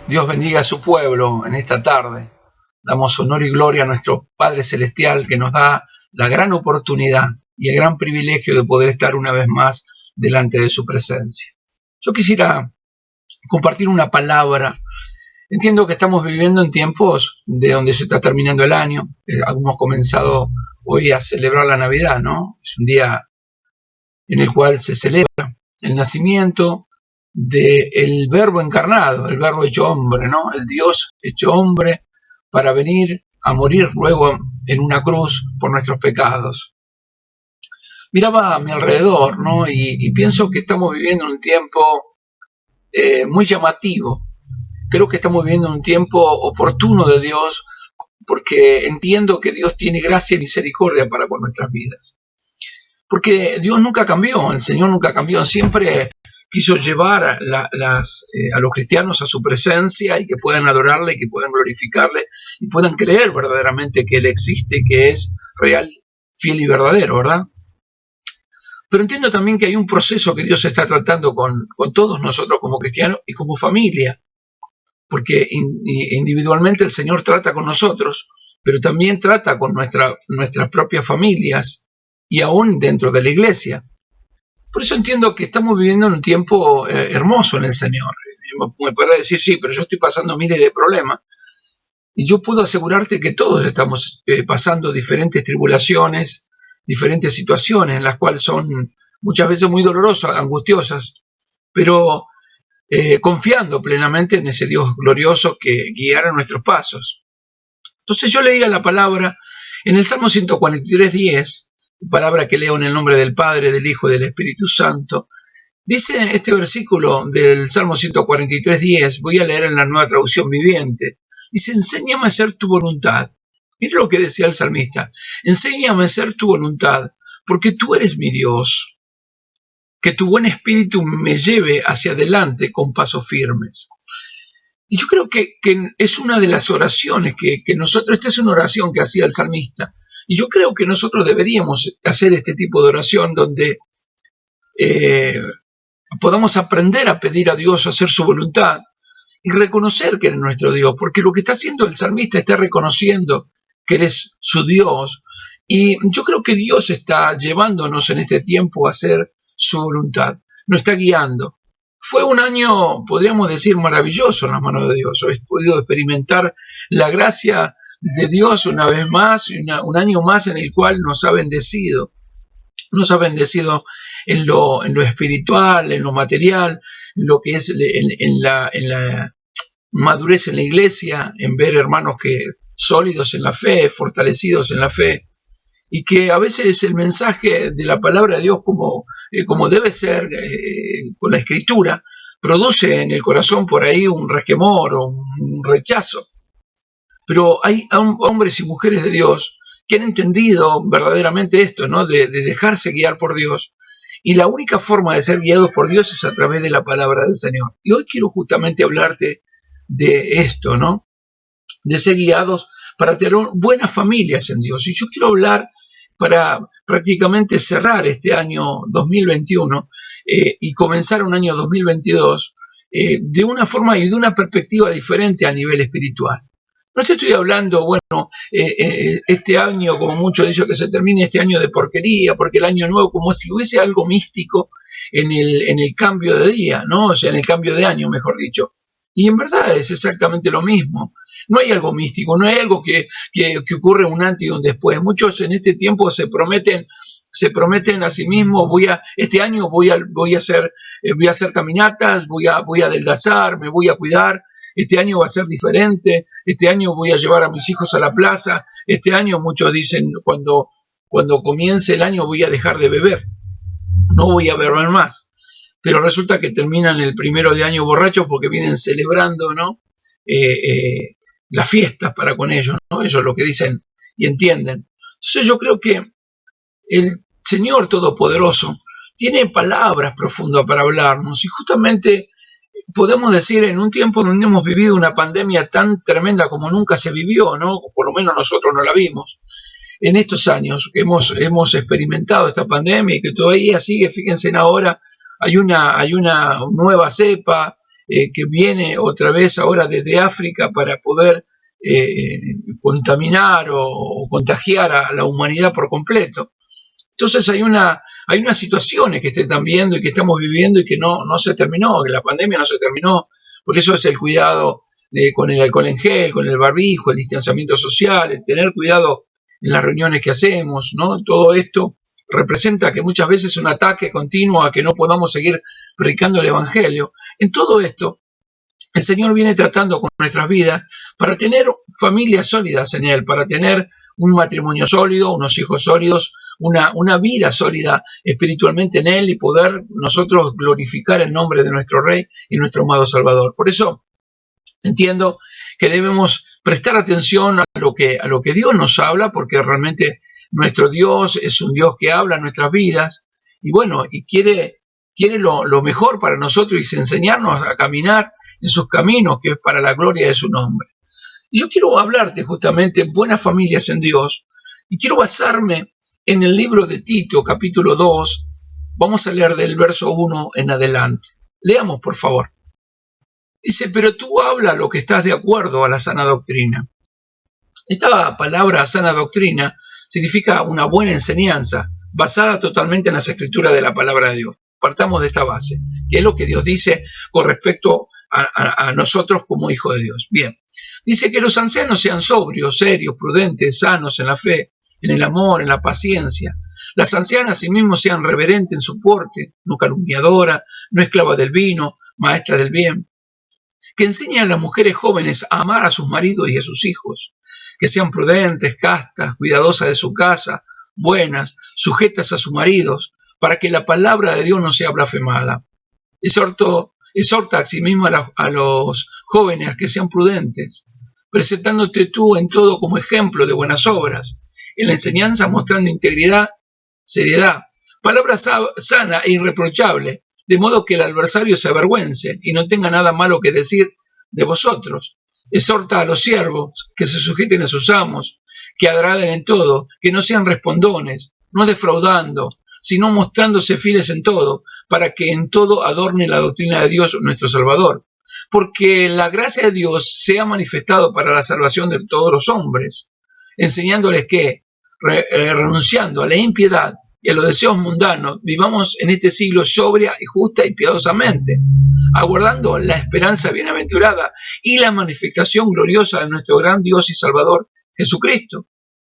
Dios bendiga a su pueblo en esta tarde. Damos honor y gloria a nuestro Padre Celestial que nos da la gran oportunidad y el gran privilegio de poder estar una vez más delante de su presencia. Yo quisiera compartir una palabra. Entiendo que estamos viviendo en tiempos de donde se está terminando el año. Hemos comenzado hoy a celebrar la Navidad, ¿no? Es un día en el cual se celebra el nacimiento del Verbo encarnado, el Verbo hecho hombre, ¿no? El Dios hecho hombre para venir a morir luego en una cruz por nuestros pecados. Miraba a mi alrededor, ¿no? Y pienso que estamos viviendo un tiempo muy llamativo. Creo que estamos viviendo un tiempo oportuno de Dios porque entiendo que Dios tiene gracia y misericordia para con nuestras vidas. Porque Dios nunca cambió, el Señor nunca cambió, siempre quiso llevar a los cristianos a su presencia y que puedan adorarle, que puedan glorificarle y puedan creer verdaderamente que Él existe, que es real, fiel y verdadero, ¿verdad? Pero entiendo también que hay un proceso que Dios está tratando con todos nosotros como cristianos y como familia, porque individualmente el Señor trata con nosotros, pero también trata con nuestras propias familias y aún dentro de la iglesia. Por eso entiendo que estamos viviendo en un tiempo hermoso en el Señor. Me podrá decir, sí, pero yo estoy pasando miles de problemas. Y yo puedo asegurarte que todos estamos pasando diferentes tribulaciones, diferentes situaciones en las cuales son muchas veces muy dolorosas, angustiosas, pero confiando plenamente en ese Dios glorioso que guiará nuestros pasos. Entonces yo leía la palabra en el Salmo 143:10, palabra que leo en el nombre del Padre, del Hijo y del Espíritu Santo. Dice este versículo del Salmo 143:10, voy a leer en la Nueva Traducción Viviente. Dice, enséñame a hacer tu voluntad. Mira lo que decía el salmista. Enséñame a hacer tu voluntad, porque tú eres mi Dios. Que tu buen espíritu me lleve hacia adelante con pasos firmes. Y yo creo que es una de las oraciones que nosotros, esta es una oración que hacía el salmista, y yo creo que nosotros deberíamos hacer este tipo de oración donde podamos aprender a pedir a Dios, a hacer su voluntad, y reconocer que Él es nuestro Dios, porque lo que está haciendo el salmista está reconociendo que Él es su Dios, y yo creo que Dios está llevándonos en este tiempo a hacer su voluntad, nos está guiando. Fue un año, podríamos decir, maravilloso en las manos de Dios. He podido experimentar la gracia de Dios una vez más, un año más en el cual nos ha bendecido. Nos ha bendecido en lo espiritual, en lo material, lo que es en la madurez en la iglesia, en ver hermanos que sólidos en la fe, fortalecidos en la fe, y que a veces el mensaje de la palabra de Dios como debe ser con la escritura, produce en el corazón por ahí un resquemor o un rechazo. Pero hay hombres y mujeres de Dios que han entendido verdaderamente esto, ¿no? De dejarse guiar por Dios. Y la única forma de ser guiados por Dios es a través de la palabra del Señor. Y hoy quiero justamente hablarte de esto, ¿no? De ser guiados para tener buenas familias en Dios. Y yo quiero hablar para prácticamente cerrar este año 2021 y comenzar un año 2022 de una forma y de una perspectiva diferente a nivel espiritual. No te estoy hablando, bueno, este año, como muchos dicen, que se termine este año de porquería, porque el año nuevo, como si hubiese algo místico en el cambio de día, ¿no? O sea, en el cambio de año, mejor dicho. Y en verdad es exactamente lo mismo. No hay algo místico, no hay algo que ocurre un antes y un después. Muchos en este tiempo se prometen a sí mismos, este año voy a hacer caminatas, voy a adelgazar, me voy a cuidar, este año va a ser diferente, este año voy a llevar a mis hijos a la plaza, este año muchos dicen cuando comience el año voy a dejar de beber, no voy a beber más. Pero resulta que terminan el primero de año borrachos porque vienen celebrando, ¿no? Las fiestas para con ellos, ¿no? Eso es lo que dicen y entienden. Entonces yo creo que el Señor Todopoderoso tiene palabras profundas para hablarnos y justamente podemos decir en un tiempo donde hemos vivido una pandemia tan tremenda como nunca se vivió, ¿no? Por lo menos nosotros no la vimos. En estos años que hemos experimentado esta pandemia y que todavía sigue, fíjense ahora, hay una nueva cepa, que viene otra vez ahora desde África para poder contaminar o contagiar a la humanidad por completo. Entonces hay unas situaciones que están viendo y que estamos viviendo y que no se terminó, que la pandemia no se terminó. Por eso es el cuidado con el alcohol en gel, con el barbijo, el distanciamiento social, el tener cuidado en las reuniones que hacemos, ¿no? Todo esto representa que muchas veces es un ataque continuo a que no podamos seguir predicando el evangelio. En todo esto, el Señor viene tratando con nuestras vidas para tener familias sólidas en Él, para tener un matrimonio sólido, unos hijos sólidos, una vida sólida espiritualmente en Él y poder nosotros glorificar el nombre de nuestro Rey y nuestro amado Salvador. Por eso entiendo que debemos prestar atención a lo que Dios nos habla, porque realmente nuestro Dios es un Dios que habla en nuestras vidas y bueno, y quiere lo mejor para nosotros y enseñarnos a caminar en sus caminos, que es para la gloria de su nombre. Y yo quiero hablarte justamente de buenas familias en Dios, y quiero basarme en el libro de Tito, capítulo 2. Vamos a leer del verso 1 en adelante. Leamos, por favor. Dice, pero tú habla lo que estás de acuerdo a la sana doctrina. Esta palabra sana doctrina significa una buena enseñanza, basada totalmente en las escrituras de la palabra de Dios. Partamos de esta base, que es lo que Dios dice con respecto a nosotros como hijos de Dios. Bien, dice que los ancianos sean sobrios, serios, prudentes, sanos en la fe, en el amor, en la paciencia. Las ancianas asimismo sean reverentes en su porte, no calumniadoras, no esclavas del vino, maestras del bien. Que enseñen a las mujeres jóvenes a amar a sus maridos y a sus hijos, que sean prudentes, castas, cuidadosas de su casa, buenas, sujetas a sus maridos, para que la palabra de Dios no sea blasfemada. Exhorta asimismo a los jóvenes a que sean prudentes, presentándote tú en todo como ejemplo de buenas obras, en la enseñanza mostrando integridad, seriedad, palabra sana e irreprochable, de modo que el adversario se avergüence y no tenga nada malo que decir de vosotros. Exhorta a los siervos que se sujeten a sus amos, que agraden en todo, que no sean respondones, no defraudando, sino mostrándose fieles en todo, para que en todo adorne la doctrina de Dios nuestro Salvador. Porque la gracia de Dios se ha manifestado para la salvación de todos los hombres, enseñándoles que, renunciando a la impiedad y a los deseos mundanos, vivamos en este siglo sobria y justa y piadosamente, aguardando la esperanza bienaventurada y la manifestación gloriosa de nuestro gran Dios y Salvador, Jesucristo,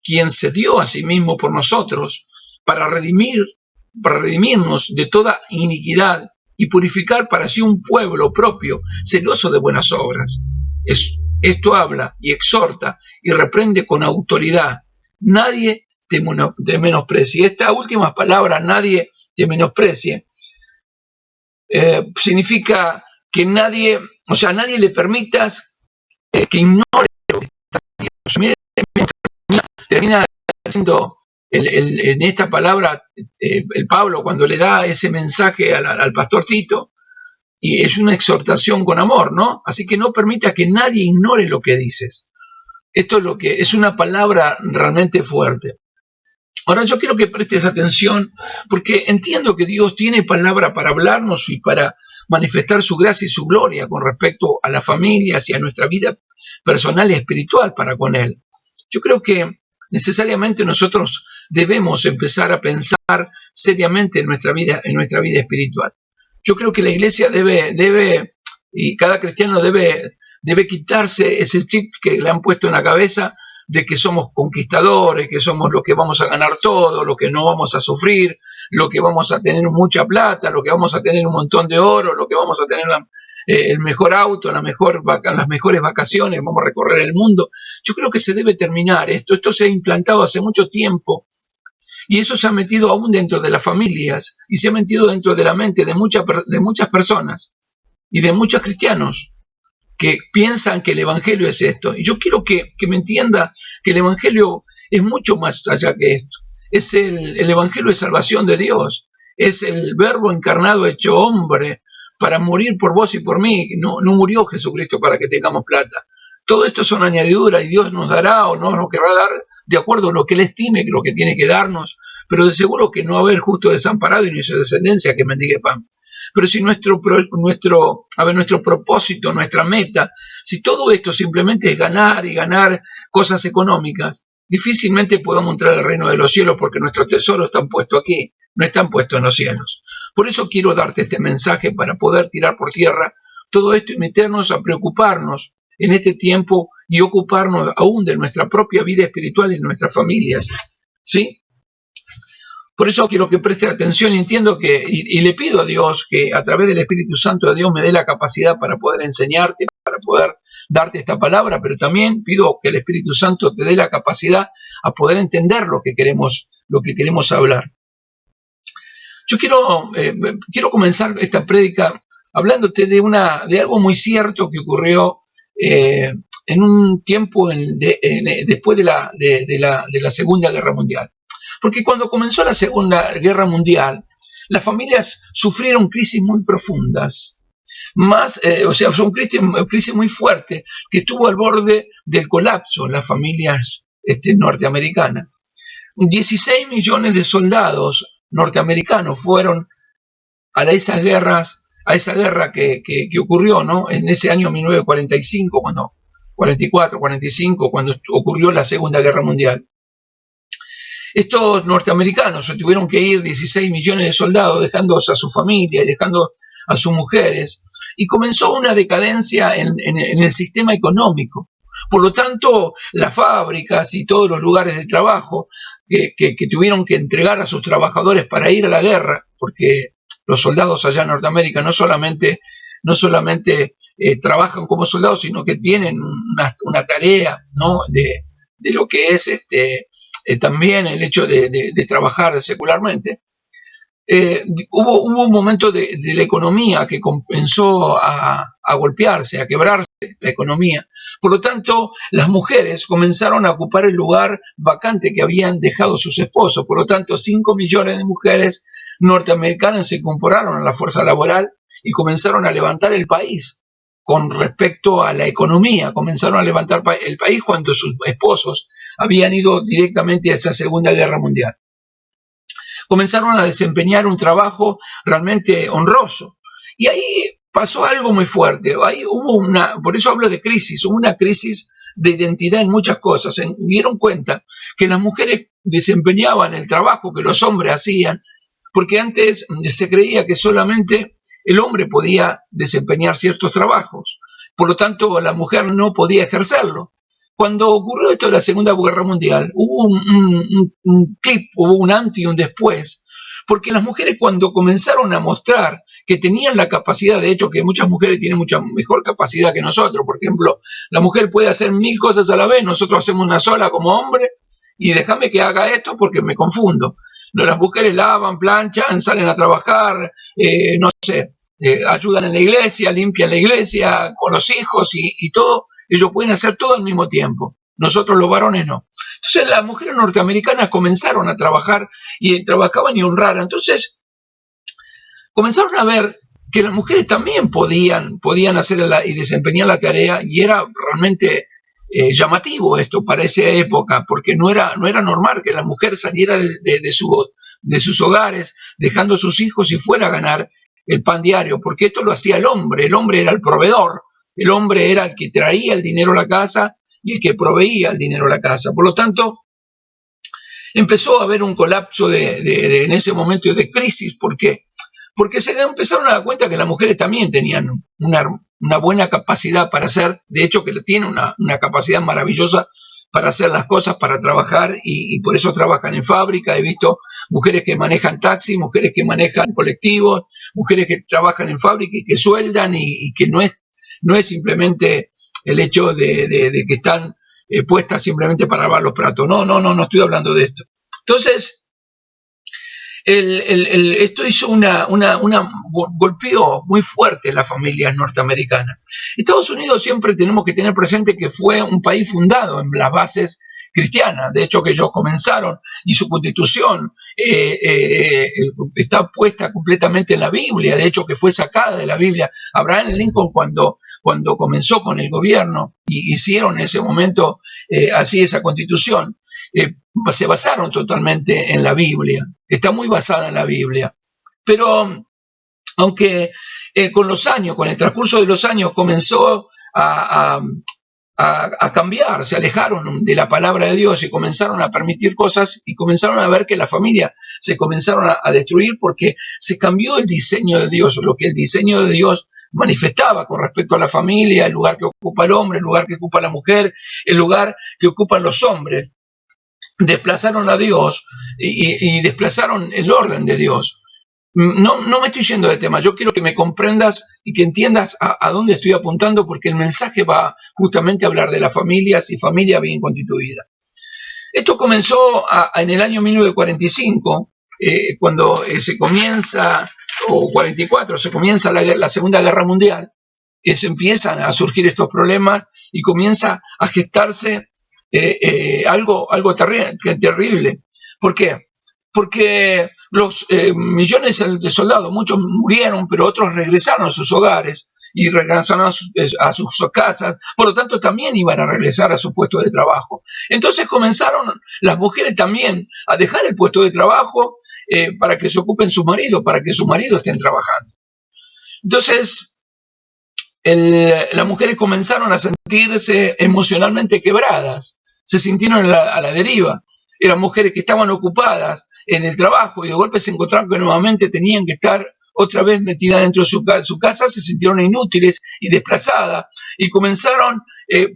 quien se dio a sí mismo por nosotros para redimirnos de toda iniquidad y purificar para sí un pueblo propio, celoso de buenas obras. Esto habla y exhorta y reprende con autoridad. Nadie te menosprecie. Esta última palabra, nadie te menosprecie, significa que nadie le permitas que ignore lo que está haciendo. Termina diciendo en esta palabra el Pablo cuando le da ese mensaje al pastor Tito, y es una exhortación con amor, ¿no? Así que no permita que nadie ignore lo que dices. Esto es lo que es una palabra realmente fuerte. Ahora yo quiero que prestes atención porque entiendo que Dios tiene palabra para hablarnos y para manifestar su gracia y su gloria con respecto a las familias y a nuestra vida personal y espiritual para con Él. Yo creo que necesariamente nosotros debemos empezar a pensar seriamente en nuestra vida espiritual. Yo creo que la iglesia debe y cada cristiano debe quitarse ese chip que le han puesto en la cabeza de que somos conquistadores, que somos los que vamos a ganar todo, los que no vamos a sufrir, los que vamos a tener mucha plata, los que vamos a tener un montón de oro, los que vamos a tener el mejor auto, las mejores vacaciones, vamos a recorrer el mundo. Yo creo que se debe terminar esto. Esto se ha implantado hace mucho tiempo y eso se ha metido aún dentro de las familias y se ha metido dentro de la mente de muchas personas y de muchos cristianos que piensan que el evangelio es esto. Y yo quiero que me entienda que el evangelio es mucho más allá que esto. Es el evangelio de salvación de Dios. Es el verbo encarnado hecho hombre para morir por vos y por mí. No murió Jesucristo para que tengamos plata. Todo esto son añadiduras y Dios nos dará o no nos querrá dar de acuerdo a lo que Él estime, lo que tiene que darnos. Pero de seguro que no va a haber justo desamparado y ni su descendencia que mendigue pan. Pero si nuestro propósito, nuestra meta, si todo esto simplemente es ganar y ganar cosas económicas, difícilmente podemos entrar al reino de los cielos porque nuestros tesoros están puestos aquí, no están puestos en los cielos. Por eso quiero darte este mensaje para poder tirar por tierra todo esto y meternos a preocuparnos en este tiempo y ocuparnos aún de nuestra propia vida espiritual y de nuestras familias, ¿sí? Por eso quiero que preste atención y entiendo que, y le pido a Dios que a través del Espíritu Santo de Dios me dé la capacidad para poder enseñarte, para poder darte esta palabra, pero también pido que el Espíritu Santo te dé la capacidad a poder entender lo que queremos hablar. Yo quiero comenzar esta prédica hablándote de algo muy cierto que ocurrió en un tiempo después de la Segunda Guerra Mundial. Porque cuando comenzó la Segunda Guerra Mundial, las familias sufrieron crisis muy profundas, fue una crisis muy fuerte que estuvo al borde del colapso en las familias norteamericanas. 16 millones de soldados norteamericanos fueron a esa guerra que ocurrió, ¿no? En ese año 1945, 44, 45, cuando ocurrió la Segunda Guerra Mundial. Estos norteamericanos se tuvieron que ir 16 millones de soldados, dejando a su familia y dejando a sus mujeres, y comenzó una decadencia en el sistema económico. Por lo tanto, las fábricas y todos los lugares de trabajo que tuvieron que entregar a sus trabajadores para ir a la guerra, porque los soldados allá en Norteamérica no solamente trabajan como soldados, sino que tienen una tarea, ¿no? de lo que es también el hecho de trabajar secularmente. Hubo un momento de la economía que comenzó a golpearse, a quebrarse la economía. Por lo tanto, las mujeres comenzaron a ocupar el lugar vacante que habían dejado sus esposos. Por lo tanto, 5 millones de mujeres norteamericanas se incorporaron a la fuerza laboral y comenzaron a levantar el país. Con respecto a la economía, comenzaron a levantar el país cuando sus esposos habían ido directamente a esa Segunda Guerra Mundial. Comenzaron a desempeñar un trabajo realmente honroso. Y ahí pasó algo muy fuerte. Ahí por eso hablo de crisis, hubo una crisis de identidad en muchas cosas. Se dieron cuenta que las mujeres desempeñaban el trabajo que los hombres hacían, porque antes se creía que solamente el hombre podía desempeñar ciertos trabajos. Por lo tanto, la mujer no podía ejercerlo. Cuando ocurrió esto de la Segunda Guerra Mundial, hubo un clip, hubo un antes y un después, porque las mujeres cuando comenzaron a mostrar que tenían la capacidad, de hecho que muchas mujeres tienen mucha mejor capacidad que nosotros, por ejemplo, la mujer puede hacer 1000 cosas a la vez, nosotros hacemos una sola como hombre, y déjame que haga esto porque me confundo. No, las mujeres lavan, planchan, salen a trabajar, ayudan en la iglesia, limpian la iglesia con los hijos y todo. Ellos pueden hacer todo al mismo tiempo. Nosotros los varones no. Entonces las mujeres norteamericanas comenzaron a trabajar y trabajaban y honraran. Entonces comenzaron a ver que las mujeres también podían hacer y desempeñar la tarea, y era realmente llamativo esto para esa época, porque no era normal que la mujer saliera de sus hogares, dejando a sus hijos y fuera a ganar el pan diario, porque esto lo hacía el hombre era el proveedor, el hombre era el que traía el dinero a la casa y el que proveía el dinero a la casa. Por lo tanto, empezó a haber un colapso en ese momento de crisis. ¿Por qué? Porque se empezaron a dar cuenta que las mujeres también tenían una buena capacidad para hacer, de hecho que tienen una capacidad maravillosa para hacer las cosas, para trabajar, y por eso trabajan en fábrica. He visto mujeres que manejan taxi, mujeres que manejan colectivos, mujeres que trabajan en fábrica y que sueldan, y que no es simplemente el hecho de que están puestas simplemente para lavar los platos. No estoy hablando de esto. Entonces, esto hizo golpeó muy fuerte en las familias norteamericanas. Estados Unidos siempre tenemos que tener presente que fue un país fundado en las bases cristianas. De hecho, que ellos comenzaron, y su constitución está puesta completamente en la Biblia. De hecho, que fue sacada de la Biblia. Abraham Lincoln, cuando comenzó con el gobierno y hicieron en ese momento así esa constitución, se basaron totalmente en la Biblia. Está muy basada en la Biblia. Pero aunque con los años, con el transcurso de los años, comenzó a cambiar, se alejaron de la palabra de Dios y comenzaron a permitir cosas y comenzaron a ver que la familia se comenzaron a destruir porque se cambió el diseño de Dios, lo que el diseño de Dios manifestaba con respecto a la familia, el lugar que ocupa el hombre, el lugar que ocupa la mujer, el lugar que ocupan los hombres. Desplazaron a Dios y desplazaron el orden de Dios. No me estoy yendo de tema, yo quiero que me comprendas y que entiendas a dónde estoy apuntando, porque el mensaje va justamente a hablar de las familias y familia bien constituida. Esto comenzó en el año 1945, cuando se comienza, o 44, se comienza la Segunda Guerra Mundial, se empiezan a surgir estos problemas y comienza a gestarse algo terrible. ¿Por qué? Porque los millones de soldados, muchos murieron, pero otros regresaron a sus hogares y regresaron a sus casas, por lo tanto también iban a regresar a su puesto de trabajo. Entonces comenzaron las mujeres también a dejar el puesto de trabajo para que se ocupen sus maridos, para que sus maridos estén trabajando. Entonces, las mujeres comenzaron a sentirse emocionalmente quebradas, se sintieron a la deriva. Eran mujeres que estaban ocupadas en el trabajo y de golpe se encontraron que nuevamente tenían que estar otra vez metidas dentro de su casa, se sintieron inútiles y desplazadas y comenzaron,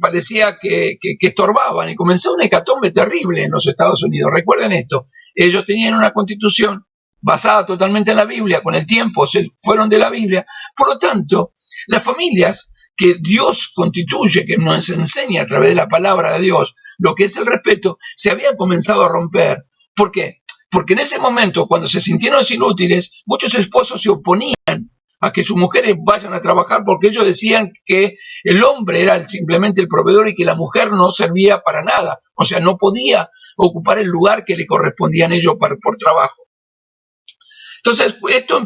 parecía que estorbaban, y comenzó una hecatombe terrible en los Estados Unidos. Recuerden esto, ellos tenían una constitución basada totalmente en la Biblia, con el tiempo se fueron de la Biblia, por lo tanto, las familias que Dios constituye, que nos enseña a través de la palabra de Dios, lo que es el respeto, se habían comenzado a romper. ¿Por qué? Porque en ese momento, cuando se sintieron inútiles, muchos esposos se oponían a que sus mujeres vayan a trabajar porque ellos decían que el hombre era simplemente el proveedor y que la mujer no servía para nada. O sea, no podía ocupar el lugar que le correspondía a ellos por trabajo. Entonces, esto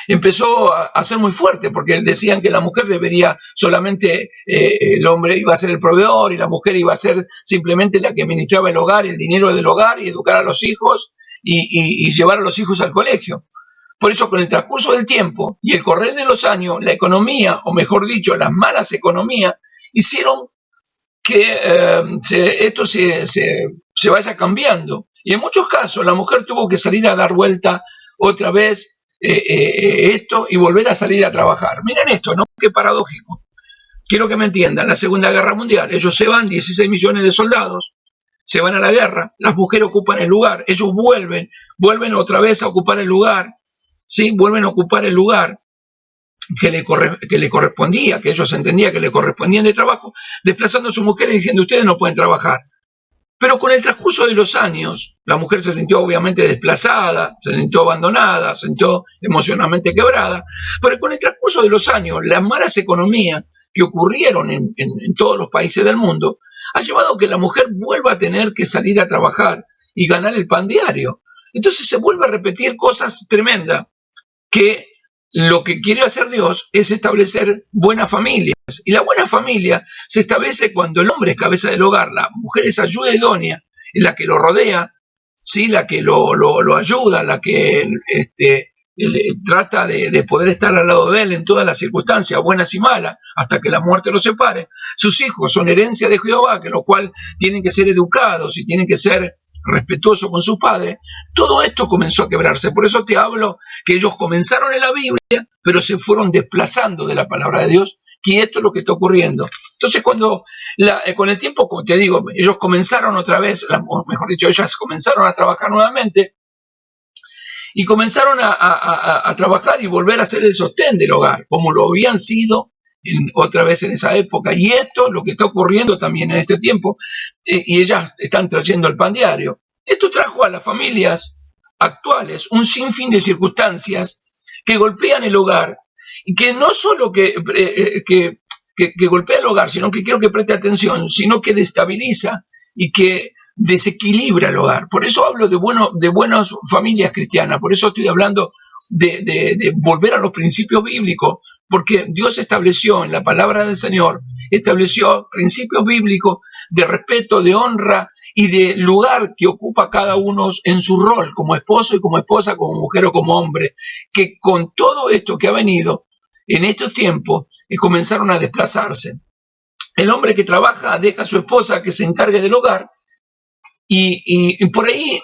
empezó a ser muy fuerte, porque decían que la mujer debería solamente, el hombre iba a ser el proveedor y la mujer iba a ser simplemente la que administraba el hogar, el dinero del hogar, y educar a los hijos y llevar a los hijos al colegio. Por eso, con el transcurso del tiempo y el correr de los años, la economía, o mejor dicho, las malas economías, hicieron que esto se vaya cambiando. Y en muchos casos, la mujer tuvo que salir a dar vuelta otra vez esto y volver a salir a trabajar. Miren esto, ¿no? Qué paradójico. Quiero que me entiendan, la Segunda Guerra Mundial, ellos se van, 16 millones de soldados, se van a la guerra, las mujeres ocupan el lugar, ellos vuelven otra vez a ocupar el lugar, ¿sí? Vuelven a ocupar el lugar que le correspondía, que ellos entendían que le correspondían de trabajo, desplazando a sus mujeres y diciendo, ustedes no pueden trabajar. Pero con el transcurso de los años, la mujer se sintió obviamente desplazada, se sintió abandonada, se sintió emocionalmente quebrada, pero con el transcurso de los años, las malas economías que ocurrieron en todos los países del mundo, ha llevado a que la mujer vuelva a tener que salir a trabajar y ganar el pan diario. Entonces se vuelve a repetir cosas tremendas, que lo que quiere hacer Dios es establecer buenas familias. Y la buena familia se establece cuando el hombre es cabeza del hogar, la mujer es ayuda idónea, es la que lo rodea, ¿sí? La que lo ayuda, la que trata de poder estar al lado de él en todas las circunstancias, buenas y malas, hasta que la muerte los separe. Sus hijos son herencia de Jehová, que lo cual tienen que ser educados y tienen que ser respetuosos con sus padres. Todo esto comenzó a quebrarse. Por eso te hablo que ellos comenzaron en la Biblia, pero se fueron desplazando de la palabra de Dios, que esto es lo que está ocurriendo. Entonces, cuando con el tiempo, como te digo, ellos comenzaron otra vez, mejor dicho, ellas comenzaron a trabajar nuevamente, y comenzaron a trabajar y volver a ser el sostén del hogar, como lo habían sido otra vez en esa época. Y esto es lo que está ocurriendo también en este tiempo, y ellas están trayendo el pan diario. Esto trajo a las familias actuales un sinfín de circunstancias que golpean el hogar, y que no solo que golpea el hogar, sino que quiero que preste atención, sino que destabiliza y que desequilibra el hogar. Por eso hablo de buenas familias cristianas, por eso estoy hablando de volver a los principios bíblicos, porque Dios estableció en la palabra del Señor, estableció principios bíblicos de respeto, de honra y del lugar que ocupa cada uno en su rol, como esposo y como esposa, como mujer o como hombre, que con todo esto que ha venido en estos tiempos comenzaron a desplazarse. El hombre que trabaja deja a su esposa que se encargue del hogar y por ahí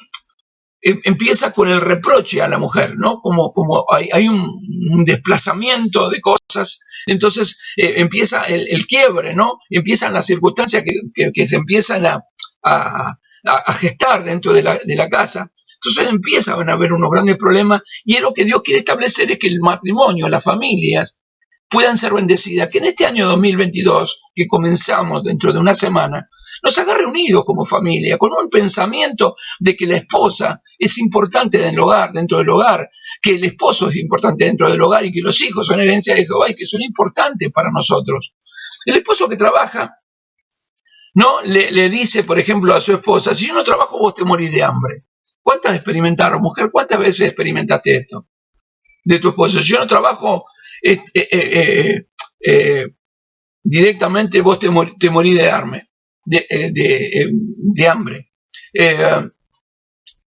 empieza con el reproche a la mujer, ¿no? Como hay un desplazamiento de cosas, entonces empieza el quiebre, ¿no? Empiezan las circunstancias que se empiezan a gestar dentro de la casa. Entonces empiezan a haber unos grandes problemas y es lo que Dios quiere establecer, es que el matrimonio, las familias, puedan ser bendecidas, que en este año 2022, que comenzamos dentro de una semana, nos haga unidos como familia, con un pensamiento de que la esposa es importante dentro del hogar, que el esposo es importante dentro del hogar y que los hijos son herencia de Jehová y que son importantes para nosotros. El esposo que trabaja, ¿no? Le dice, por ejemplo, a su esposa, si yo no trabajo, vos te morís de hambre. ¿Cuántas experimentaron, mujer? ¿Cuántas veces experimentaste esto de tu esposo? Si yo no trabajo, directamente vos te morís de hambre.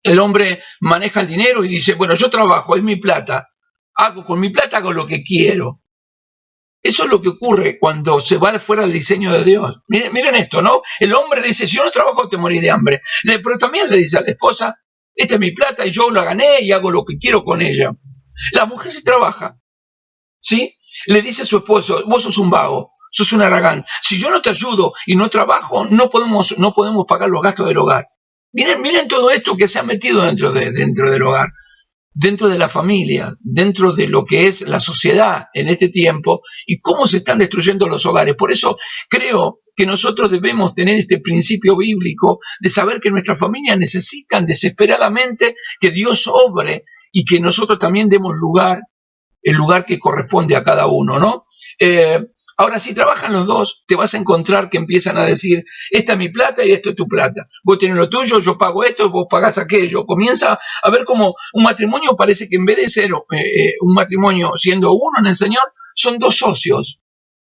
El hombre maneja el dinero y dice, bueno, yo trabajo, es mi plata, con mi plata hago lo que quiero. Eso es lo que ocurre cuando se va fuera del diseño de Dios. Miren esto, ¿no? El hombre le dice, si yo no trabajo te morís de hambre. Pero también le dice a la esposa, esta es mi plata y yo la gané y hago lo que quiero con ella. La mujer sí trabaja, ¿sí? Le dice a su esposo, vos sos un vago, sos un haragán. Si yo no te ayudo y no trabajo, no podemos pagar los gastos del hogar. Miren todo esto que se ha metido dentro del hogar, dentro de la familia, dentro de lo que es la sociedad en este tiempo y cómo se están destruyendo los hogares. Por eso creo que nosotros debemos tener este principio bíblico de saber que nuestras familias necesitan desesperadamente que Dios obre y que nosotros también demos el lugar que corresponde a cada uno, ¿no? Ahora, si trabajan los dos, te vas a encontrar que empiezan a decir, esta es mi plata y esto es tu plata. Vos tenés lo tuyo, yo pago esto, vos pagás aquello. Comienza a ver cómo un matrimonio parece que en vez de ser un matrimonio siendo uno en el Señor, son dos socios.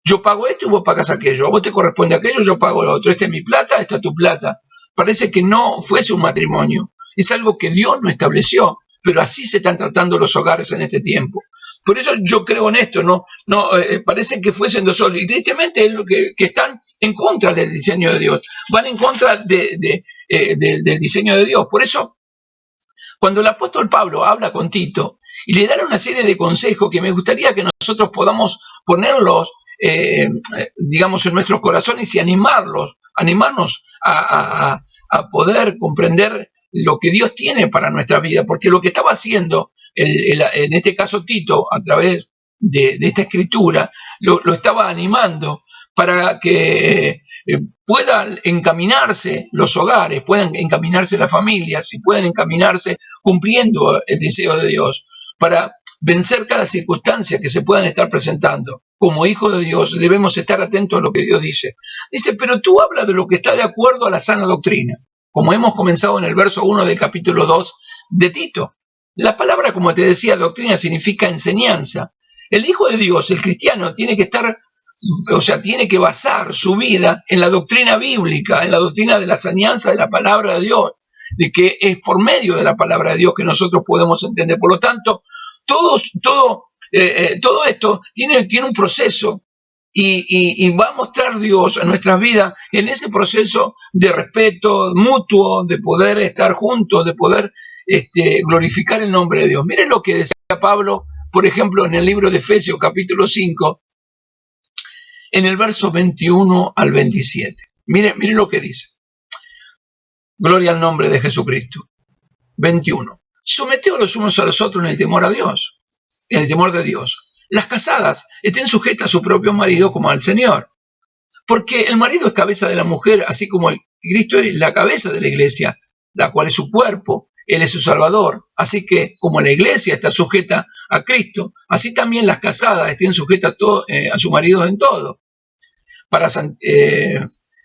Yo pago esto y vos pagás aquello. A vos te corresponde aquello, yo pago lo otro. Esta es mi plata, esta es tu plata. Parece que no fuese un matrimonio. Es algo que Dios no estableció, pero así se están tratando los hogares en este tiempo. Por eso yo creo en esto, no parece que fuesen dos solos. Y tristemente es lo que están en contra del diseño de Dios. Van en contra del diseño de Dios. Por eso, cuando el apóstol Pablo habla con Tito y le da una serie de consejos que me gustaría que nosotros podamos ponerlos, digamos, en nuestros corazones y animarnos a poder comprender lo que Dios tiene para nuestra vida, porque lo que estaba haciendo, en este caso Tito, a través de esta escritura, lo estaba animando para que puedan encaminarse los hogares, puedan encaminarse las familias y puedan encaminarse cumpliendo el deseo de Dios, para vencer cada circunstancia que se puedan estar presentando. Como hijos de Dios debemos estar atentos a lo que Dios dice. Dice, pero tú hablas de lo que está de acuerdo a la sana doctrina, como hemos comenzado en el verso 1 del capítulo 2 de Tito. La palabra, como te decía, doctrina significa enseñanza. El hijo de Dios, el cristiano, tiene que basar su vida en la doctrina bíblica, en la doctrina de la enseñanza de la palabra de Dios, de que es por medio de la palabra de Dios que nosotros podemos entender. Por lo tanto, todo esto tiene un proceso y va a mostrar Dios en nuestras vidas en ese proceso de respeto mutuo, de poder estar juntos, de poder glorificar el nombre de Dios. Miren lo que decía Pablo, por ejemplo, en el libro de Efesios capítulo 5, en el verso 21 al 27. Miren lo que dice. Gloria al nombre de Jesucristo. 21. Someteos los unos a los otros en el temor a Dios, en el temor de Dios. Las casadas estén sujetas a su propio marido como al Señor. Porque el marido es cabeza de la mujer, así como Cristo es la cabeza de la iglesia, la cual es su cuerpo, Él es su Salvador. Así que como la iglesia está sujeta a Cristo, así también las casadas estén sujetas a sus maridos en todo.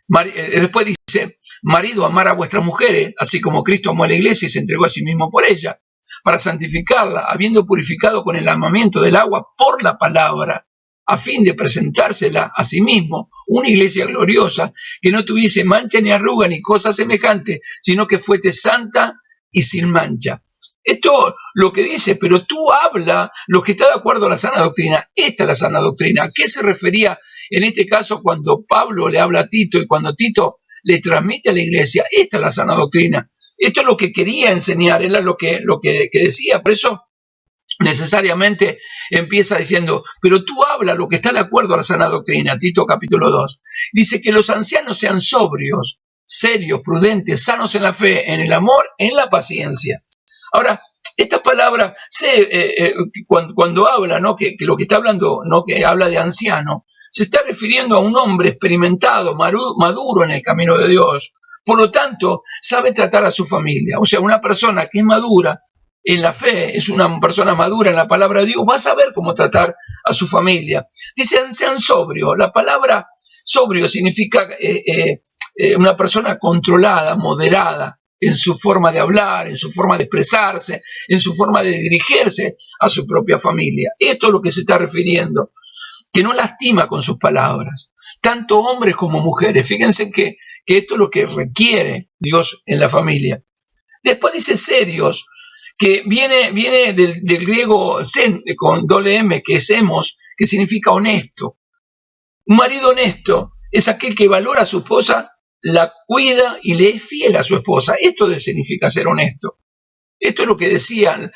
Después dice, marido, amar a vuestras mujeres, así como Cristo amó a la iglesia y se entregó a sí mismo por ella, para santificarla, habiendo purificado con el amamiento del agua por la palabra, a fin de presentársela a sí mismo, una iglesia gloriosa, que no tuviese mancha ni arruga ni cosa semejante, sino que fuese santa y sin mancha. Esto lo que dice, pero tú habla lo que está de acuerdo a la sana doctrina. Esta es la sana doctrina. ¿A qué se refería en este caso cuando Pablo le habla a Tito y cuando Tito le transmite a la iglesia? Esta es la sana doctrina. Esto es lo que quería enseñar, era lo que decía. Por eso necesariamente empieza diciendo, pero tú habla lo que está de acuerdo a la sana doctrina. Tito capítulo 2. Dice que los ancianos sean sobrios, serios, prudentes, sanos en la fe, en el amor, en la paciencia. Ahora, esta palabra, cuando habla, ¿no? que lo que está hablando, ¿no? que habla de anciano, se está refiriendo a un hombre experimentado, maduro en el camino de Dios. Por lo tanto, sabe tratar a su familia. O sea, una persona que es madura en la fe, es una persona madura en la palabra de Dios, va a saber cómo tratar a su familia. Dicen, sean sobrios. La palabra sobrio significa una persona controlada, moderada, en su forma de hablar, en su forma de expresarse, en su forma de dirigirse a su propia familia. Esto es lo que se está refiriendo, que no lastima con sus palabras, tanto hombres como mujeres. Fíjense que esto es lo que requiere Dios en la familia. Después dice serios, que viene del griego con doble M, que es hemos, que significa honesto. Un marido honesto es aquel que valora a su esposa, la cuida y le es fiel a su esposa. Esto significa ser honesto. Esto es lo que decían,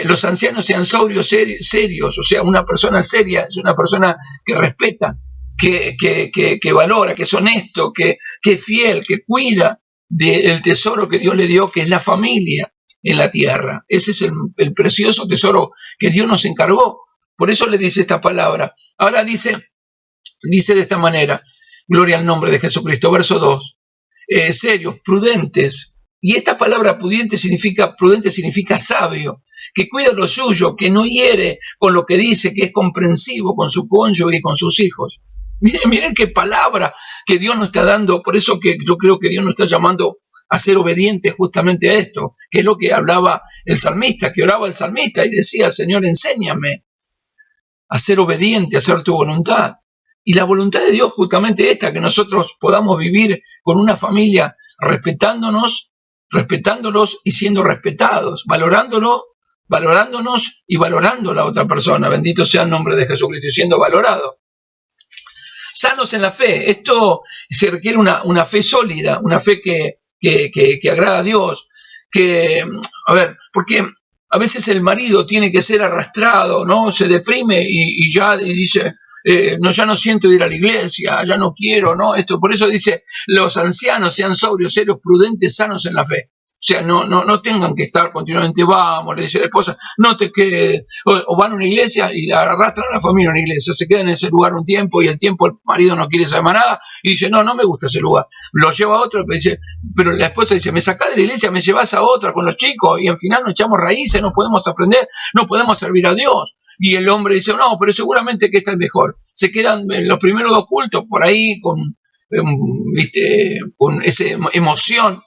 los ancianos sean sobrios, serios, o sea, una persona seria es una persona que respeta, que valora, que es honesto, que es fiel, que cuida del tesoro que Dios le dio, que es la familia en la tierra. Ese es el precioso tesoro que Dios nos encargó. Por eso le dice esta palabra. Ahora dice de esta manera, gloria al nombre de Jesucristo, verso 2, serios, prudentes. Y esta palabra prudente significa sabio, que cuida lo suyo, que no hiere con lo que dice, que es comprensivo con su cónyuge y con sus hijos. Miren qué palabra que Dios nos está dando. Por eso que yo creo que Dios nos está llamando a ser obedientes justamente a esto, que es lo que hablaba el salmista, que oraba el salmista y decía, Señor, enséñame a ser obediente, a hacer tu voluntad. Y la voluntad de Dios justamente esta, que nosotros podamos vivir con una familia respetándonos y siendo respetados, valorándonos y valorando a la otra persona. Bendito sea el nombre de Jesucristo, y siendo valorado. Sanos en la fe. Esto se requiere una fe sólida, una fe que agrada a Dios. Porque a veces el marido tiene que ser arrastrado, ¿no? Se deprime y dice, ya no siento ir a la iglesia, ya no quiero, ¿no? Por eso dice, los ancianos sean sobrios, serios, prudentes, sanos en la fe. O sea, no tengan que estar continuamente, vamos, le dice la esposa, no te quedes, o van a una iglesia y la arrastran a la familia a una iglesia, se quedan en ese lugar un tiempo y el marido no quiere saber más nada y dice, no me gusta ese lugar, lo lleva a otro, pero la esposa dice, me sacás de la iglesia, me llevas a otra con los chicos y al final nos echamos raíces, no podemos aprender, no podemos servir a Dios. Y el hombre dice, no, pero seguramente que esta es mejor. Se quedan los primeros 2 cultos por ahí con esa emoción,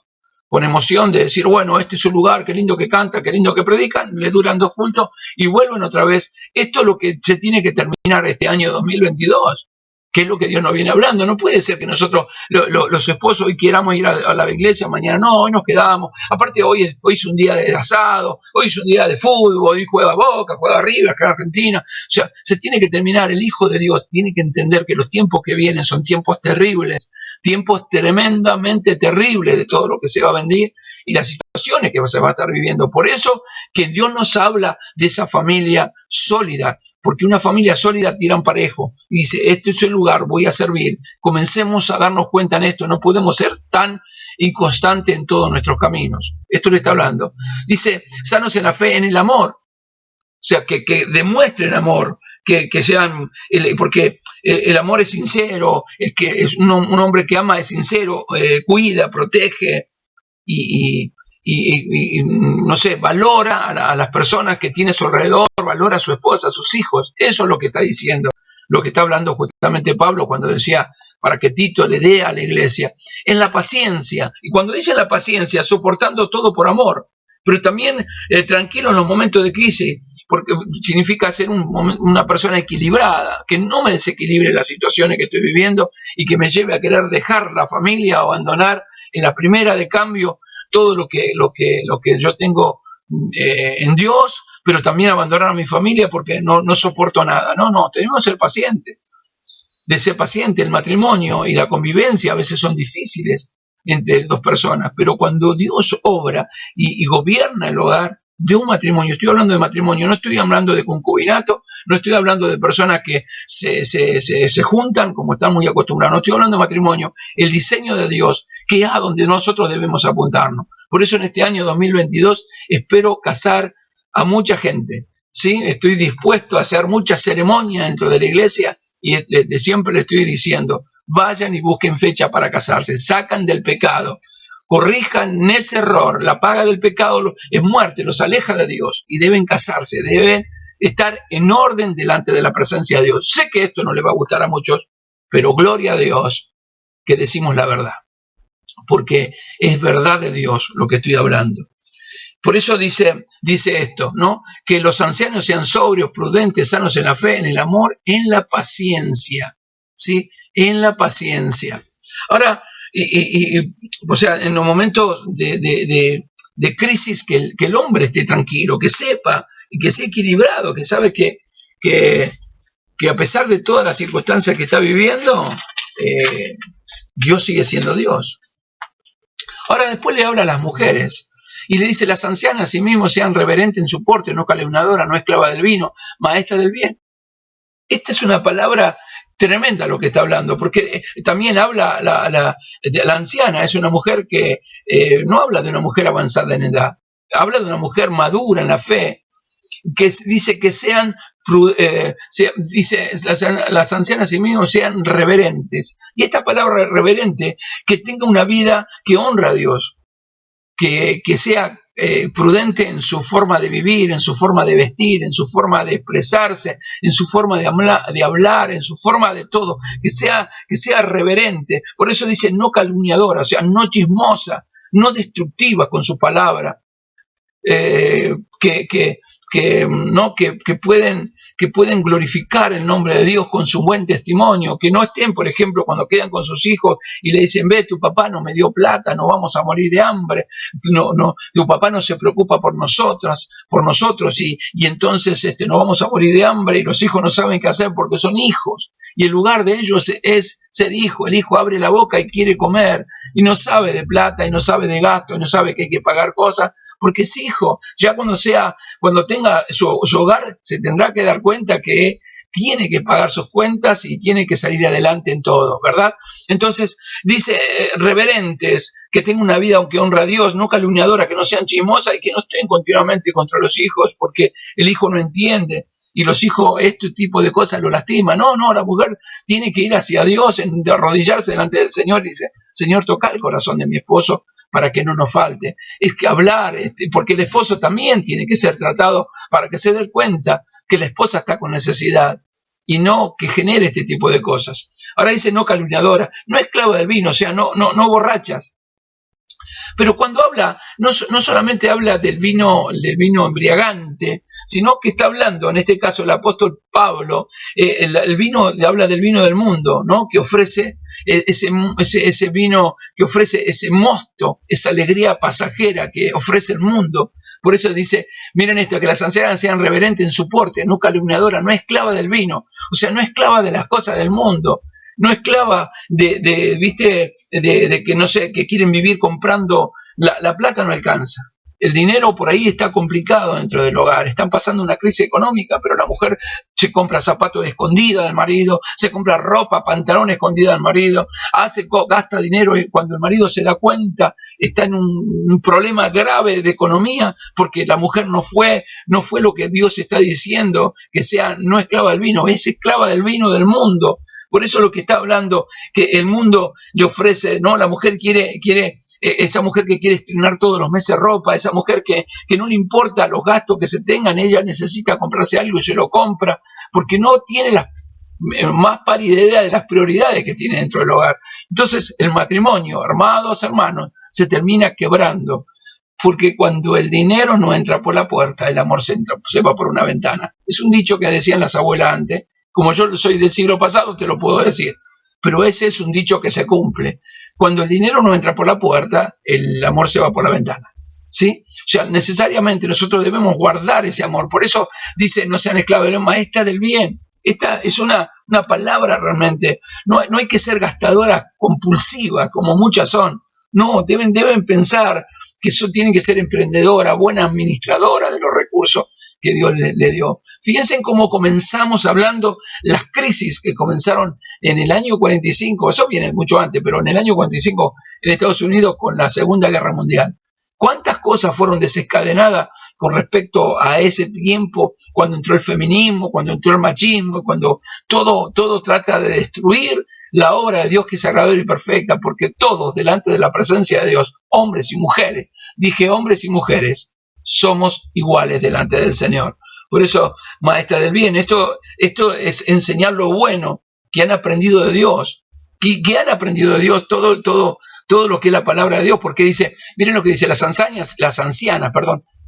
de decir, bueno, este es un lugar, qué lindo que canta, qué lindo que predican, le duran 2 cultos y vuelven otra vez. Esto es lo que se tiene que terminar este año 2022, que es lo que Dios nos viene hablando. No puede ser que nosotros, los esposos, hoy queramos ir a la iglesia, mañana no, hoy nos quedamos. Aparte, hoy es un día de asado, hoy es un día de fútbol, hoy juega Boca, juega River, acá en Argentina. O sea, se tiene que terminar. El Hijo de Dios tiene que entender que los tiempos que vienen son tiempos terribles, tiempos tremendamente terribles de todo lo que se va a venir y las situaciones que se va a estar viviendo. Por eso que Dios nos habla de esa familia sólida, porque una familia sólida tiran parejo y dice, este es el lugar, voy a servir. Comencemos a darnos cuenta en esto, no podemos ser tan inconstantes en todos nuestros caminos. Esto le está hablando. Dice, sanos en la fe, en el amor. O sea, que demuestren amor, que sean, porque el amor es sincero, es un hombre que ama es sincero, cuida, protege y no sé, valora a las personas que tiene a su alrededor, valora a su esposa, a sus hijos. Eso es lo que está diciendo, lo que está hablando justamente Pablo cuando decía, para que Tito le dé a la iglesia. En la paciencia, y cuando dice la paciencia, soportando todo por amor, pero también tranquilo en los momentos de crisis, porque significa ser una persona equilibrada, que no me desequilibre las situaciones que estoy viviendo y que me lleve a querer dejar la familia o abandonar en la primera de cambio todo lo que yo tengo en Dios, pero también abandonar a mi familia porque no soporto nada. No, tenemos que ser pacientes. De ser paciente, el matrimonio y la convivencia a veces son difíciles entre dos personas, pero cuando Dios obra y gobierna el hogar de un matrimonio, estoy hablando de matrimonio, no estoy hablando de concubinato, no estoy hablando de personas que se juntan como están muy acostumbrados, no estoy hablando de matrimonio, el diseño de Dios, que es a donde nosotros debemos apuntarnos. Por eso en este año 2022 espero casar a mucha gente, ¿sí? Estoy dispuesto a hacer muchas ceremonias dentro de la iglesia y siempre le estoy diciendo, vayan y busquen fecha para casarse, sacan del pecado, corrijan ese error, la paga del pecado es muerte, los aleja de Dios y deben casarse, deben estar en orden delante de la presencia de Dios. Sé que esto no le va a gustar a muchos, pero gloria a Dios que decimos la verdad, porque es verdad de Dios lo que estoy hablando. Por eso dice esto, ¿no? Que los ancianos sean sobrios, prudentes, sanos en la fe, en el amor, en la paciencia, ¿sí? En la paciencia. Ahora, o sea, en los momentos de crisis, que el hombre esté tranquilo, que sepa y que sea equilibrado, que sabe que a pesar de todas las circunstancias que está viviendo, Dios sigue siendo Dios. Ahora después le habla a las mujeres. Y le dice, las ancianas asimismo sean reverentes en su porte, no calumniadoras, no esclava del vino, maestra del bien. Esta es una palabra tremenda lo que está hablando, porque también habla la anciana, es una mujer que no habla de una mujer avanzada en edad, habla de una mujer madura en la fe, que dice que dice las ancianas asimismo sean reverentes. Y esta palabra reverente, que tenga una vida que honra a Dios, que sea prudente en su forma de vivir, en su forma de vestir, en su forma de expresarse, en su forma de hablar, en su forma de todo, que sea reverente. Por eso dice no calumniadora, o sea, no chismosa, no destructiva con su palabra, que pueden glorificar el nombre de Dios con su buen testimonio, que no estén, por ejemplo, cuando quedan con sus hijos y le dicen, ve, tu papá no me dio plata, no vamos a morir de hambre, tu papá no se preocupa por nosotros y entonces no vamos a morir de hambre, y los hijos no saben qué hacer porque son hijos, y el lugar de ellos es ser hijo. El hijo abre la boca y quiere comer, y no sabe de plata, y no sabe de gasto, y no sabe que hay que pagar cosas, porque es hijo. Ya cuando tenga su hogar, se tendrá que dar cuenta que tiene que pagar sus cuentas y tiene que salir adelante en todo, ¿verdad? Entonces, dice, reverentes, que tengan una vida que honra a Dios, no calumniadora, que no sean chismosas y que no estén continuamente contra los hijos, porque el hijo no entiende y los hijos este tipo de cosas lo lastiman. No, la mujer tiene que ir hacia Dios, de arrodillarse delante del Señor y dice, Señor, toca el corazón de mi esposo para que no nos falte. Es que hablar, porque el esposo también tiene que ser tratado para que se dé cuenta que la esposa está con necesidad y no que genere este tipo de cosas. Ahora dice no calumniadora, no esclava del vino, o sea, no borrachas. Pero cuando habla, no solamente habla del vino embriagante, sino que está hablando, en este caso el apóstol Pablo, el vino, habla del vino del mundo, ¿no? Que ofrece ese vino, que ofrece ese mosto, esa alegría pasajera que ofrece el mundo. Por eso dice, miren esto, que las ancianas sean reverentes en su porte, no calumniadora, no esclava del vino, o sea, no esclava de las cosas del mundo, no esclava de que no sé, que quieren vivir comprando, la plata no alcanza. El dinero por ahí está complicado dentro del hogar, están pasando una crisis económica, pero la mujer se compra zapatos escondida del marido, se compra ropa, pantalón escondida del marido, gasta dinero y cuando el marido se da cuenta está en un problema grave de economía porque la mujer no fue lo que Dios está diciendo, que sea no esclava del vino, es esclava del vino del mundo. Por eso lo que está hablando, que el mundo le ofrece, ¿no? La mujer quiere esa mujer que quiere estrenar todos los meses ropa, esa mujer que no le importa los gastos que se tengan, ella necesita comprarse algo y se lo compra, porque no tiene la más pálida idea de las prioridades que tiene dentro del hogar. Entonces el matrimonio, hermanos, se termina quebrando. porque cuando el dinero no entra por la puerta, el amor se va por una ventana. Es un dicho que decían las abuelas antes. Como yo soy del siglo pasado, te lo puedo decir. Pero ese es un dicho que se cumple. Cuando el dinero no entra por la puerta, el amor se va por la ventana. ¿Sí? O sea, necesariamente nosotros debemos guardar ese amor. Por eso dice, no sean esclavos, maestra del bien. Esta es una palabra realmente. No hay que ser gastadora compulsiva, como muchas son. No, deben pensar que tienen que ser emprendedora, buena administradora de los recursos que Dios le dio. Fíjense en cómo comenzamos hablando las crisis que comenzaron en el año 45, eso viene mucho antes, pero en el año 45 en Estados Unidos con la Segunda Guerra Mundial. ¿Cuántas cosas fueron desencadenadas con respecto a ese tiempo, cuando entró el feminismo, cuando entró el machismo, cuando todo trata de destruir la obra de Dios que es agradable y perfecta, porque todos delante de la presencia de Dios, hombres y mujeres, dije hombres y mujeres, somos iguales delante del Señor. Por eso, maestra del bien, esto es enseñar lo bueno que han aprendido de Dios, que han aprendido de Dios todo lo que es la palabra de Dios, porque dice, miren lo que dice, las ancianas,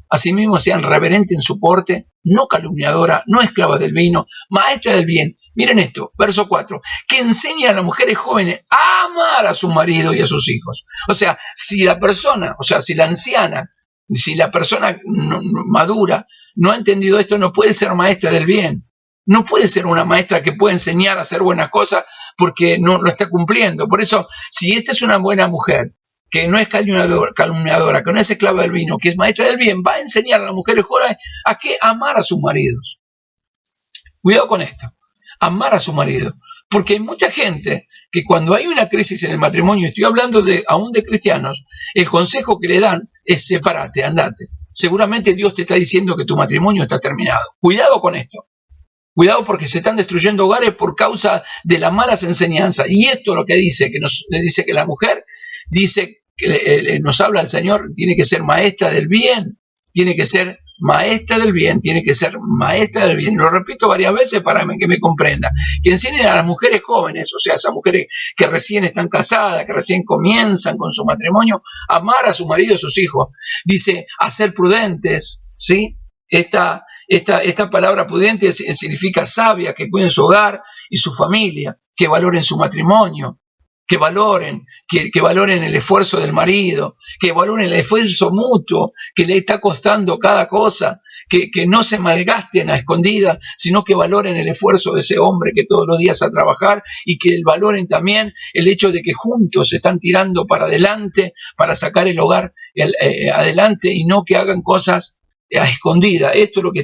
asimismo sean reverentes en su porte, no calumniadora, no esclava del vino, maestra del bien. Miren esto, verso 4, que enseña a las mujeres jóvenes a amar a su marido y a sus hijos. O sea, si la anciana, si la persona madura no ha entendido esto, no puede ser maestra del bien. No puede ser una maestra que pueda enseñar a hacer buenas cosas porque no lo está cumpliendo. Por eso, si esta es una buena mujer, que no es calumniadora, que no es esclava del vino, que es maestra del bien, va a enseñar a las mujeres jóvenes a qué amar a sus maridos. Cuidado con esto, amar a su marido. Porque hay mucha gente que cuando hay una crisis en el matrimonio, estoy hablando aún de cristianos, el consejo que le dan es sepárate, andate. Seguramente Dios te está diciendo que tu matrimonio está terminado. Cuidado con esto. Cuidado porque se están destruyendo hogares por causa de las malas enseñanzas. Y esto es lo que dice, le dice que la mujer, dice que nos habla el Señor, tiene que ser maestra del bien, tiene que ser maestra del bien, tiene que ser maestra del bien. Lo repito varias veces para que me comprenda. Que enseñen a las mujeres jóvenes, o sea, esas mujeres que recién están casadas, que recién comienzan con su matrimonio, a amar a su marido y a sus hijos. Dice, a ser prudentes, ¿sí? Esta palabra prudente significa sabia, que cuiden su hogar y su familia, que valoren su matrimonio, que valoren el esfuerzo del marido, que valoren el esfuerzo mutuo que le está costando cada cosa, que no se malgasten a escondidas, sino que valoren el esfuerzo de ese hombre que todos los días a trabajar y que valoren también el hecho de que juntos se están tirando para adelante, para sacar el hogar adelante y no que hagan cosas a escondida. Esto es lo que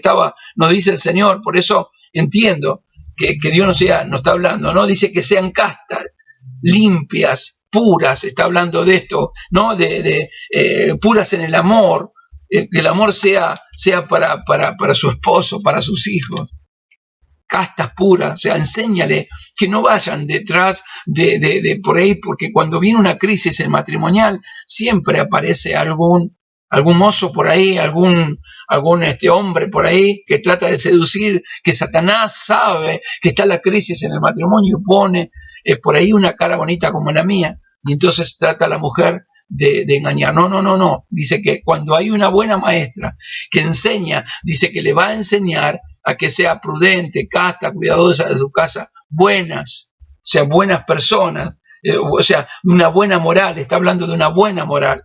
nos dice el Señor. Por eso entiendo que Dios nos está hablando, ¿no? Dice que sean castas, limpias, puras, está hablando de esto, ¿no? De puras en el amor, que el amor sea para su esposo, para sus hijos. Castas puras, o sea, enséñale que no vayan detrás de por ahí, porque cuando viene una crisis matrimonial, siempre aparece algún mozo por ahí, algún hombre por ahí que trata de seducir, que Satanás sabe que está la crisis en el matrimonio y pone por ahí una cara bonita como la mía, y entonces trata a la mujer de engañar. No. Dice que cuando hay una buena maestra que enseña, dice que le va a enseñar a que sea prudente, casta, cuidadosa de su casa, buenas, o sea, buenas personas, o sea, una buena moral, está hablando de una buena moral.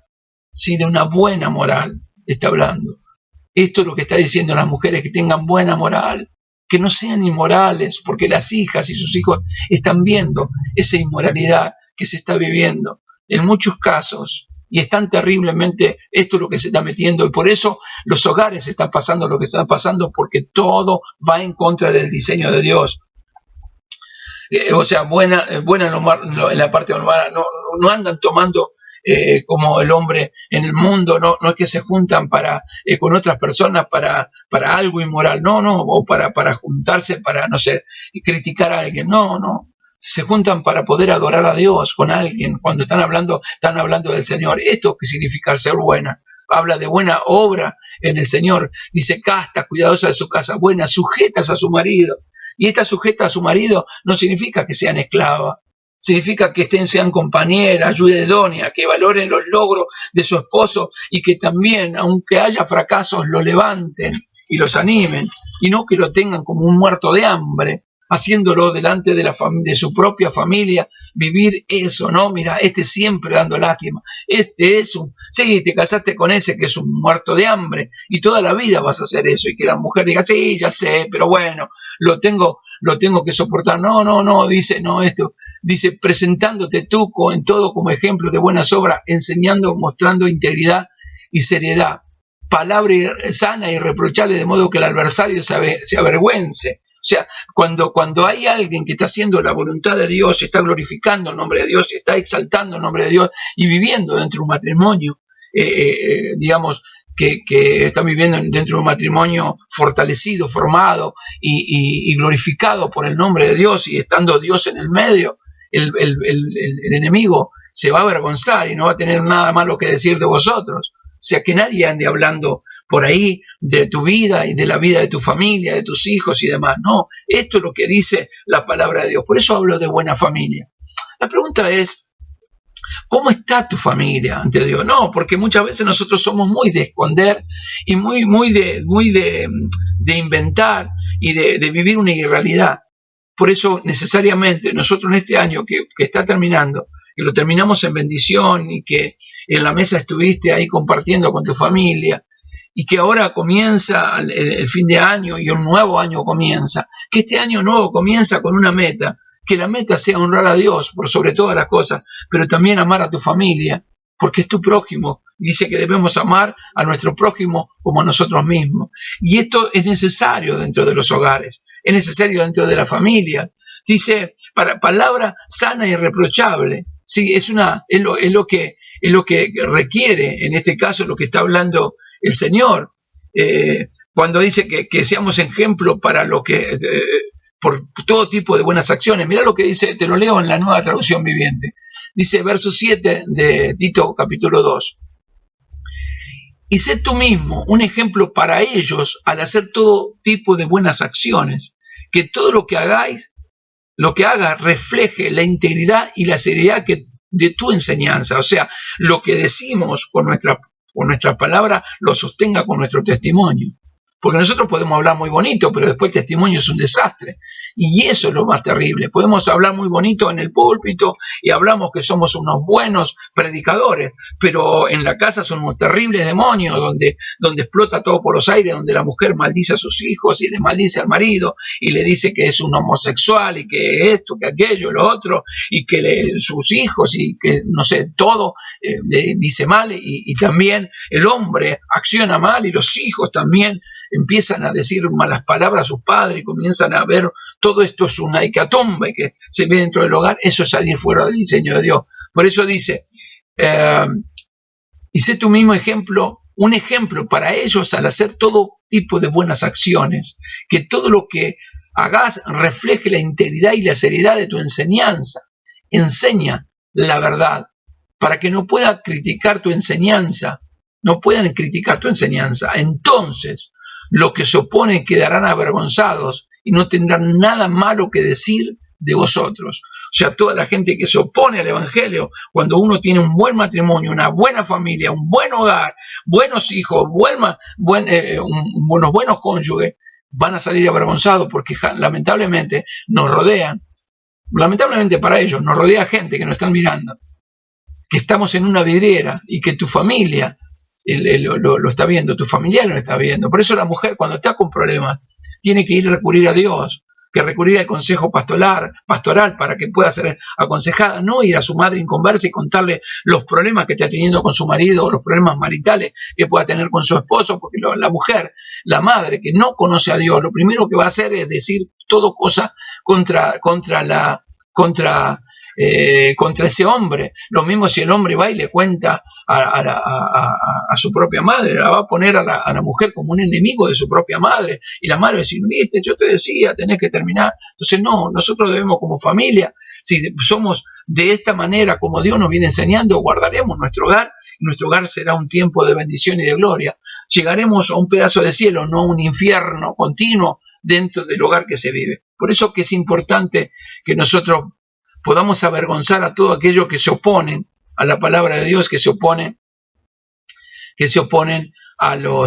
Sí, de una buena moral está hablando. Esto es lo que está diciendo las mujeres, que tengan buena moral, que no sean inmorales, porque las hijas y sus hijos están viendo esa inmoralidad que se está viviendo en muchos casos, y están terriblemente, esto es lo que se está metiendo, y por eso los hogares están pasando lo que están pasando, porque todo va en contra del diseño de Dios. O sea, buena en la parte humana, no andan tomando como el hombre en el mundo, no es que se juntan con otras personas para algo inmoral, no, o para juntarse para, no sé, criticar a alguien, no, se juntan para poder adorar a Dios con alguien, cuando están hablando del Señor. Esto que significa ser buena, habla de buena obra en el Señor, dice casta, cuidadosa de su casa, buenas, sujetas a su marido, y esta sujeta a su marido no significa que sean esclavas, significa que sean compañeras, ayuda idónea, que valoren los logros de su esposo y que también, aunque haya fracasos, lo levanten y los animen, y no que lo tengan como un muerto de hambre, haciéndolo delante de su propia familia, vivir eso, ¿no? Mira, siempre dando lástima, sí, te casaste con ese que es un muerto de hambre, y toda la vida vas a hacer eso, y que la mujer diga, sí, ya sé, pero bueno, lo tengo que soportar. No, dice, no, dice, presentándote tú en todo como ejemplo de buenas obras, enseñando, mostrando integridad y seriedad, palabra sana y irreprochable, de modo que el adversario se avergüence. O sea, cuando hay alguien que está haciendo la voluntad de Dios, está glorificando el nombre de Dios, está exaltando el nombre de Dios y viviendo dentro de un matrimonio, digamos, que está viviendo dentro de un matrimonio fortalecido, formado y glorificado por el nombre de Dios, y estando Dios en el medio, el enemigo se va a avergonzar y no va a tener nada malo que decir de vosotros. O sea, que nadie ande hablando por ahí de tu vida y de la vida de tu familia, de tus hijos y demás. No, esto es lo que dice la palabra de Dios. Por eso hablo de buena familia. La pregunta es, ¿cómo está tu familia ante Dios? No, porque muchas veces nosotros somos muy de esconder y muy de inventar y de vivir una irrealidad. Por eso necesariamente nosotros en este año que está terminando, que lo terminamos en bendición y que en la mesa estuviste ahí compartiendo con tu familia, y que ahora comienza el fin de año y un nuevo año comienza, que este año nuevo comienza con una meta, que la meta sea honrar a Dios por sobre todas las cosas, pero también amar a tu familia, porque es tu prójimo. Dice que debemos amar a nuestro prójimo como a nosotros mismos. Y esto es necesario dentro de los hogares, es necesario dentro de las familias. Dice, palabra sana y irreprochable. Sí, es lo que requiere, en este caso, lo que está hablando el Señor, cuando dice que seamos ejemplo para lo que, por todo tipo de buenas acciones. Mirá lo que dice, te lo leo en la Nueva Traducción Viviente. Dice verso 7 de Tito capítulo 2. Y sé tú mismo un ejemplo para ellos al hacer todo tipo de buenas acciones, que todo lo que hagas refleje la integridad y la seriedad de tu enseñanza. O sea, lo que decimos con nuestra palabra lo sostenga con nuestro testimonio. Porque nosotros podemos hablar muy bonito, pero después el testimonio es un desastre. Y eso es lo más terrible. Podemos hablar muy bonito en el púlpito y hablamos que somos unos buenos predicadores, pero en la casa son unos terribles demonios donde explota todo por los aires, donde la mujer maldice a sus hijos y le maldice al marido y le dice que es un homosexual y que esto, que aquello, lo otro, y que sus hijos y que no sé, todo le dice mal, y también el hombre acciona mal y los hijos también empiezan a decir malas palabras a sus padres y comienzan a ver, todo esto es una hecatombe que se ve dentro del hogar. Eso es salir fuera del diseño de Dios. Por eso dice, y sé tú mismo un ejemplo para ellos al hacer todo tipo de buenas acciones, que todo lo que hagas refleje la integridad y la seriedad de tu enseñanza. Enseña la verdad, para que no puedan criticar tu enseñanza. Entonces, los que se oponen quedarán avergonzados y no tendrán nada malo que decir de vosotros. O sea, toda la gente que se opone al evangelio, cuando uno tiene un buen matrimonio, una buena familia, un buen hogar, buenos hijos, unos buenos cónyuges, van a salir avergonzados porque lamentablemente nos rodean. Lamentablemente para ellos, nos rodea gente que nos están mirando, que estamos en una vidriera y que tu familia lo está viendo, tu familiar lo está viendo. Por eso la mujer, cuando está con problemas, tiene que ir a recurrir a Dios, que recurrir al consejo pastoral para que pueda ser aconsejada, no ir a su madre inconversa y contarle los problemas que está teniendo con su marido o los problemas maritales que pueda tener con su esposo, porque la mujer, la madre que no conoce a Dios, lo primero que va a hacer es decir todo cosa contra ese hombre. Lo mismo si el hombre va y le cuenta a su propia madre, la va a poner a la mujer como un enemigo de su propia madre, y la madre va a decir, viste, yo te decía, tenés que terminar. Entonces no, nosotros debemos como familia, si somos de esta manera como Dios nos viene enseñando, guardaremos nuestro hogar, y nuestro hogar será un tiempo de bendición y de gloria. Llegaremos a un pedazo de cielo, no a un infierno continuo dentro del hogar que se vive. Por eso que es importante que nosotros podamos avergonzar a todo aquello que se oponen a la palabra de Dios, que se oponen a lo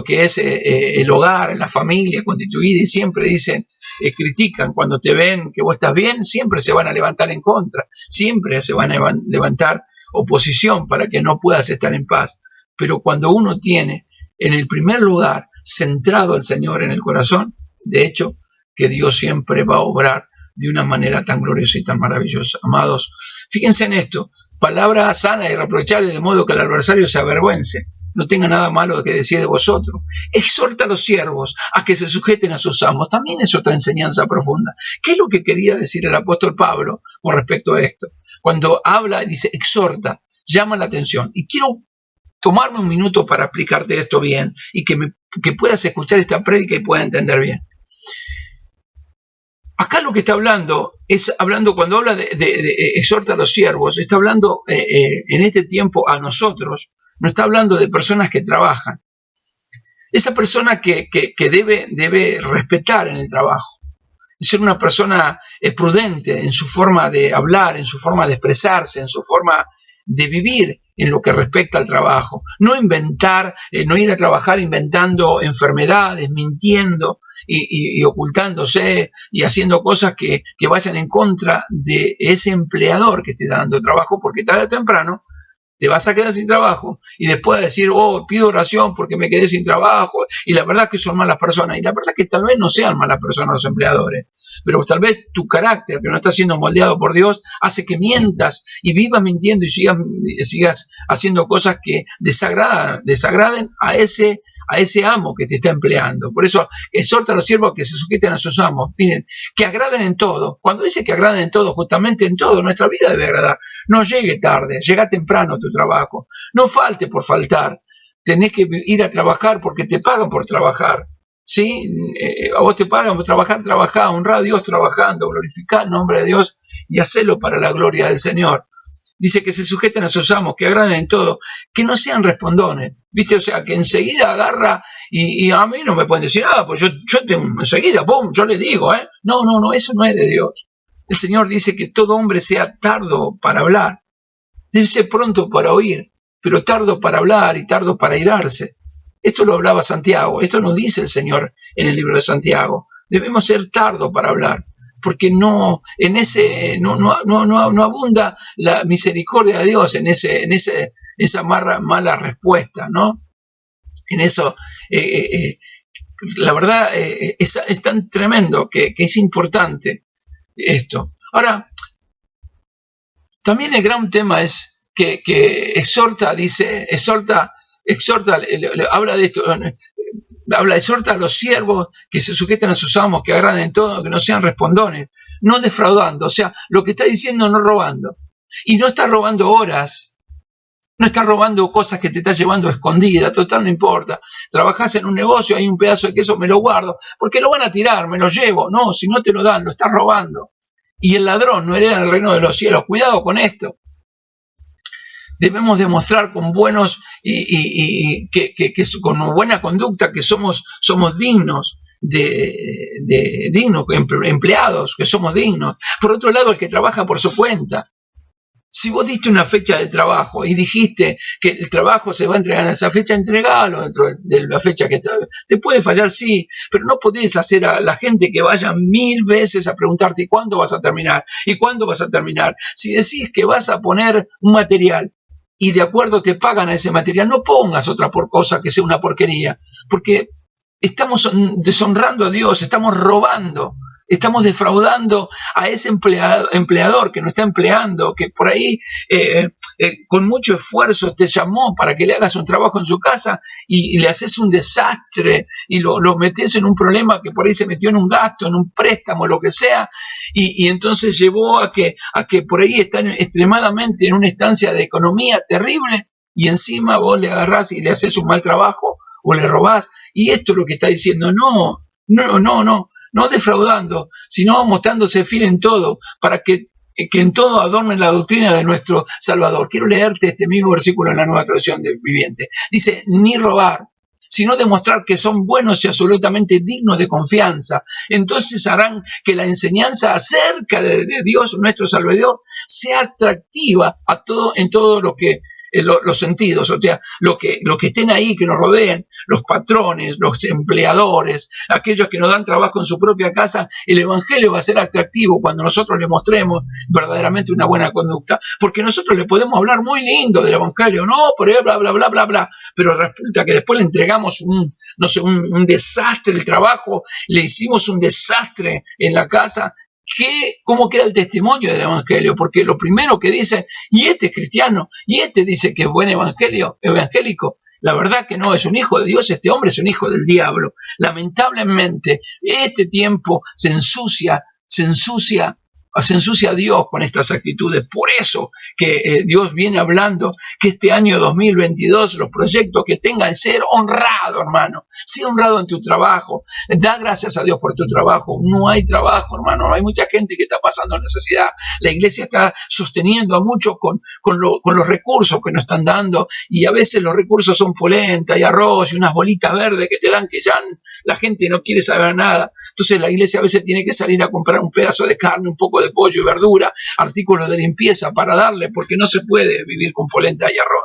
que es el hogar, la familia constituida, y siempre dicen, critican cuando te ven que vos estás bien, siempre se van a levantar en contra, siempre se van a levantar oposición para que no puedas estar en paz. Pero cuando uno tiene en el primer lugar centrado al Señor en el corazón, de hecho, que Dios siempre va a obrar de una manera tan gloriosa y tan maravillosa. Amados, fíjense en esto, palabra sana y irreprochable, de modo que el adversario se avergüence, no tenga nada malo que decir de vosotros. Exhorta a los siervos a que se sujeten a sus amos. También es otra enseñanza profunda. ¿Qué es lo que quería decir el apóstol Pablo con respecto a esto? Cuando habla, dice, exhorta, llama la atención. Y quiero tomarme un minuto para explicarte esto bien y que puedas escuchar esta prédica y puedas entender bien. Acá lo que está hablando es, cuando habla de exhorta a los siervos, está hablando en este tiempo a nosotros, no está hablando de personas que trabajan. Esa persona que debe respetar en el trabajo, ser una persona prudente en su forma de hablar, en su forma de expresarse, en su forma de vivir en lo que respecta al trabajo. No inventar, no ir a trabajar inventando enfermedades, mintiendo y ocultándose y haciendo cosas que vayan en contra de ese empleador que esté dando trabajo, porque tarde o temprano te vas a quedar sin trabajo y después decir, pido oración porque me quedé sin trabajo, y la verdad es que son malas personas, y la verdad es que tal vez no sean malas personas los empleadores, pero tal vez tu carácter, que no está siendo moldeado por Dios, hace que mientas y vivas mintiendo y sigas haciendo cosas que desagraden a ese amo que te está empleando. Por eso exhorta a los siervos que se sujeten a sus amos. Miren, que agraden en todo. Cuando dice que agraden en todo, justamente en todo, nuestra vida debe agradar. No llegue tarde, llega temprano a tu trabajo. No falte por faltar. Tenés que ir a trabajar porque te pagan por trabajar. ¿Sí? A vos te pagan por trabajar, trabajá, honrá a Dios trabajando, glorificá el nombre de Dios y hacelo para la gloria del Señor. Dice que se sujeten a sus amos, que agraden en todo, que no sean respondones, ¿viste? O sea, que enseguida agarra y a mí no me pueden decir nada, pues yo tengo enseguida, ¡pum!, yo le digo, No, eso no es de Dios. El Señor dice que todo hombre sea tardo para hablar, debe ser pronto para oír, pero tardo para hablar y tardo para irarse. Esto lo hablaba Santiago, esto nos dice el Señor en el libro de Santiago. Debemos ser tardo para hablar, porque no abunda la misericordia de Dios en esa mala respuesta, ¿no? En eso, la verdad, es tan tremendo que es importante esto. Ahora, también el gran tema es que exhorta, habla de esto, exhorta a los siervos que se sujeten a sus amos, que agraden en todo, que no sean respondones, no defraudando. O sea, lo que está diciendo, no robando. Y no está robando horas, no está robando cosas que te está llevando escondida, total, no importa. Trabajás en un negocio, hay un pedazo de queso, me lo guardo, porque lo van a tirar, me lo llevo. No, si no te lo dan, lo estás robando. Y el ladrón no hereda el reino de los cielos. Cuidado con esto. Debemos demostrar con buenos con buena conducta que somos dignos dignos empleados, que somos dignos. Por otro lado, el que trabaja por su cuenta. Si vos diste una fecha de trabajo y dijiste que el trabajo se va a entregar en esa fecha, entregalo dentro de la fecha que te puede fallar, sí, pero no podés hacer a la gente que vaya 1000 veces a preguntarte ¿cuándo vas a terminar? ¿Y cuándo vas a terminar? Si decís que vas a poner un material y de acuerdo te pagan a ese material, no pongas otra cosa que sea una porquería, porque estamos deshonrando a Dios, estamos robando, estamos defraudando a ese empleador que nos está empleando, que por ahí con mucho esfuerzo te llamó para que le hagas un trabajo en su casa y le haces un desastre y lo metes en un problema que por ahí se metió en un gasto, en un préstamo, lo que sea, y entonces llevó a que por ahí están extremadamente en una estancia de economía terrible y encima vos le agarrás y le haces un mal trabajo o le robás. Y esto es lo que está diciendo, no defraudando, sino mostrándose fiel en todo, para que en todo adorne la doctrina de nuestro Salvador. Quiero leerte este mismo versículo en la Nueva Traducción del Viviente. Dice, ni robar, sino demostrar que son buenos y absolutamente dignos de confianza. Entonces harán que la enseñanza acerca de Dios, nuestro Salvador, sea atractiva en todo lo que los sentidos, o sea, lo que estén ahí, que nos rodeen, los patrones, los empleadores, aquellos que nos dan trabajo en su propia casa. El evangelio va a ser atractivo cuando nosotros le mostremos verdaderamente una buena conducta, porque nosotros le podemos hablar muy lindo del evangelio, no, por ahí, bla, bla, bla, bla, bla, pero resulta que después le entregamos un desastre el trabajo, le hicimos un desastre en la casa. ¿Cómo queda el testimonio del evangelio? Porque lo primero que dice, y este es cristiano, y este dice que es buen evangélico, la verdad que no, es un hijo de Dios, este hombre es un hijo del diablo. Lamentablemente, este tiempo se ensucia a Dios con estas actitudes. Por eso que Dios viene hablando que este año 2022 los proyectos que tengan, ser honrado, hermano. Sea honrado en tu trabajo. Da gracias a Dios por tu trabajo. No hay trabajo, hermano. Hay mucha gente que está pasando necesidad. La iglesia está sosteniendo a muchos con los recursos que nos están dando, y a veces los recursos son polenta y arroz y unas bolitas verdes que te dan, que ya la gente no quiere saber nada. Entonces la iglesia a veces tiene que salir a comprar un pedazo de carne, un poco de pollo y verdura, artículos de limpieza para darle, porque no se puede vivir con polenta y arroz.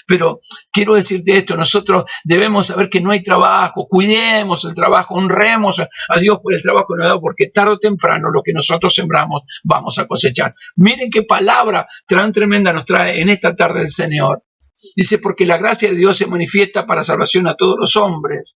Pero quiero decirte esto, nosotros debemos saber que no hay trabajo, cuidemos el trabajo, honremos a Dios por el trabajo que nos ha dado, porque tarde o temprano lo que nosotros sembramos vamos a cosechar. Miren qué palabra tan tremenda nos trae en esta tarde el Señor. Dice, porque la gracia de Dios se manifiesta para salvación a todos los hombres.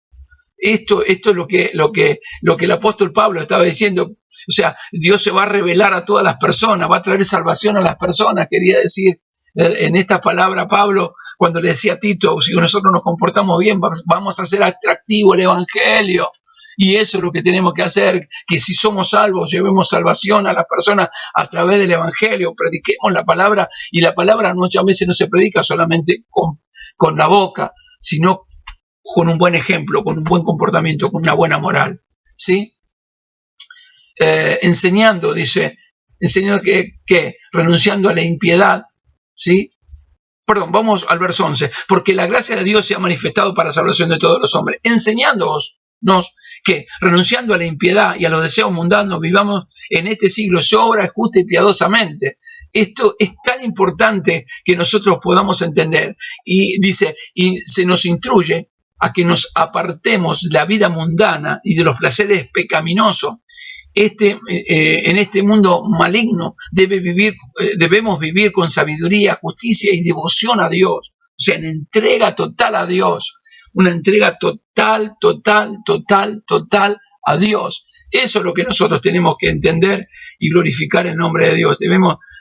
Esto es lo que el apóstol Pablo estaba diciendo. O sea, Dios se va a revelar a todas las personas, va a traer salvación a las personas, quería decir en esta palabra Pablo, cuando le decía a Tito, si nosotros nos comportamos bien, vamos a hacer atractivo el evangelio. Y eso es lo que tenemos que hacer, que si somos salvos, llevemos salvación a las personas a través del evangelio, prediquemos la palabra, y la palabra muchas veces no se predica solamente con la boca, sino con un buen ejemplo, con un buen comportamiento, con una buena moral, ¿sí? Enseñando que renunciando a la impiedad, ¿sí? Perdón, vamos al verso 11. Porque la gracia de Dios se ha manifestado para salvación de todos los hombres, enseñándonos que renunciando a la impiedad y a los deseos mundanos vivamos en este siglo sobra, justa y piadosamente. Esto es tan importante que nosotros podamos entender. Y dice, y se nos instruye a que nos apartemos de la vida mundana y de los placeres pecaminosos. En este mundo maligno debemos vivir con sabiduría, justicia y devoción a Dios. O sea, en entrega total a Dios. Una entrega total a Dios. Eso es lo que nosotros tenemos que entender y glorificar el nombre de Dios.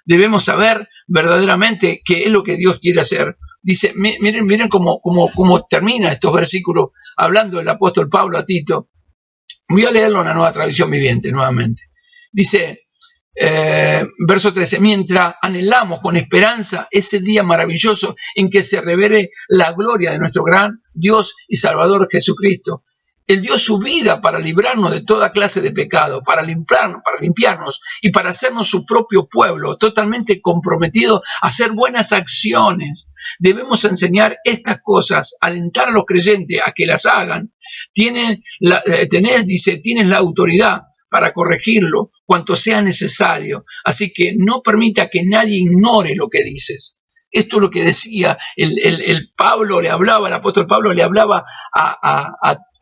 Debemos saber verdaderamente qué es lo que Dios quiere hacer. Dice, miren cómo termina estos versículos hablando el apóstol Pablo a Tito. Voy a leerlo en la Nueva Traducción Viviente nuevamente. Dice, verso 13, mientras anhelamos con esperanza ese día maravilloso en que se revele la gloria de nuestro gran Dios y Salvador Jesucristo. Él dio su vida para librarnos de toda clase de pecado, para limpiarnos y para hacernos su propio pueblo, totalmente comprometido a hacer buenas acciones. Debemos enseñar estas cosas, alentar a los creyentes a que las hagan. Tienes la autoridad para corregirlo cuanto sea necesario. Así que no permita que nadie ignore lo que dices. Esto es lo que decía el apóstol Pablo le hablaba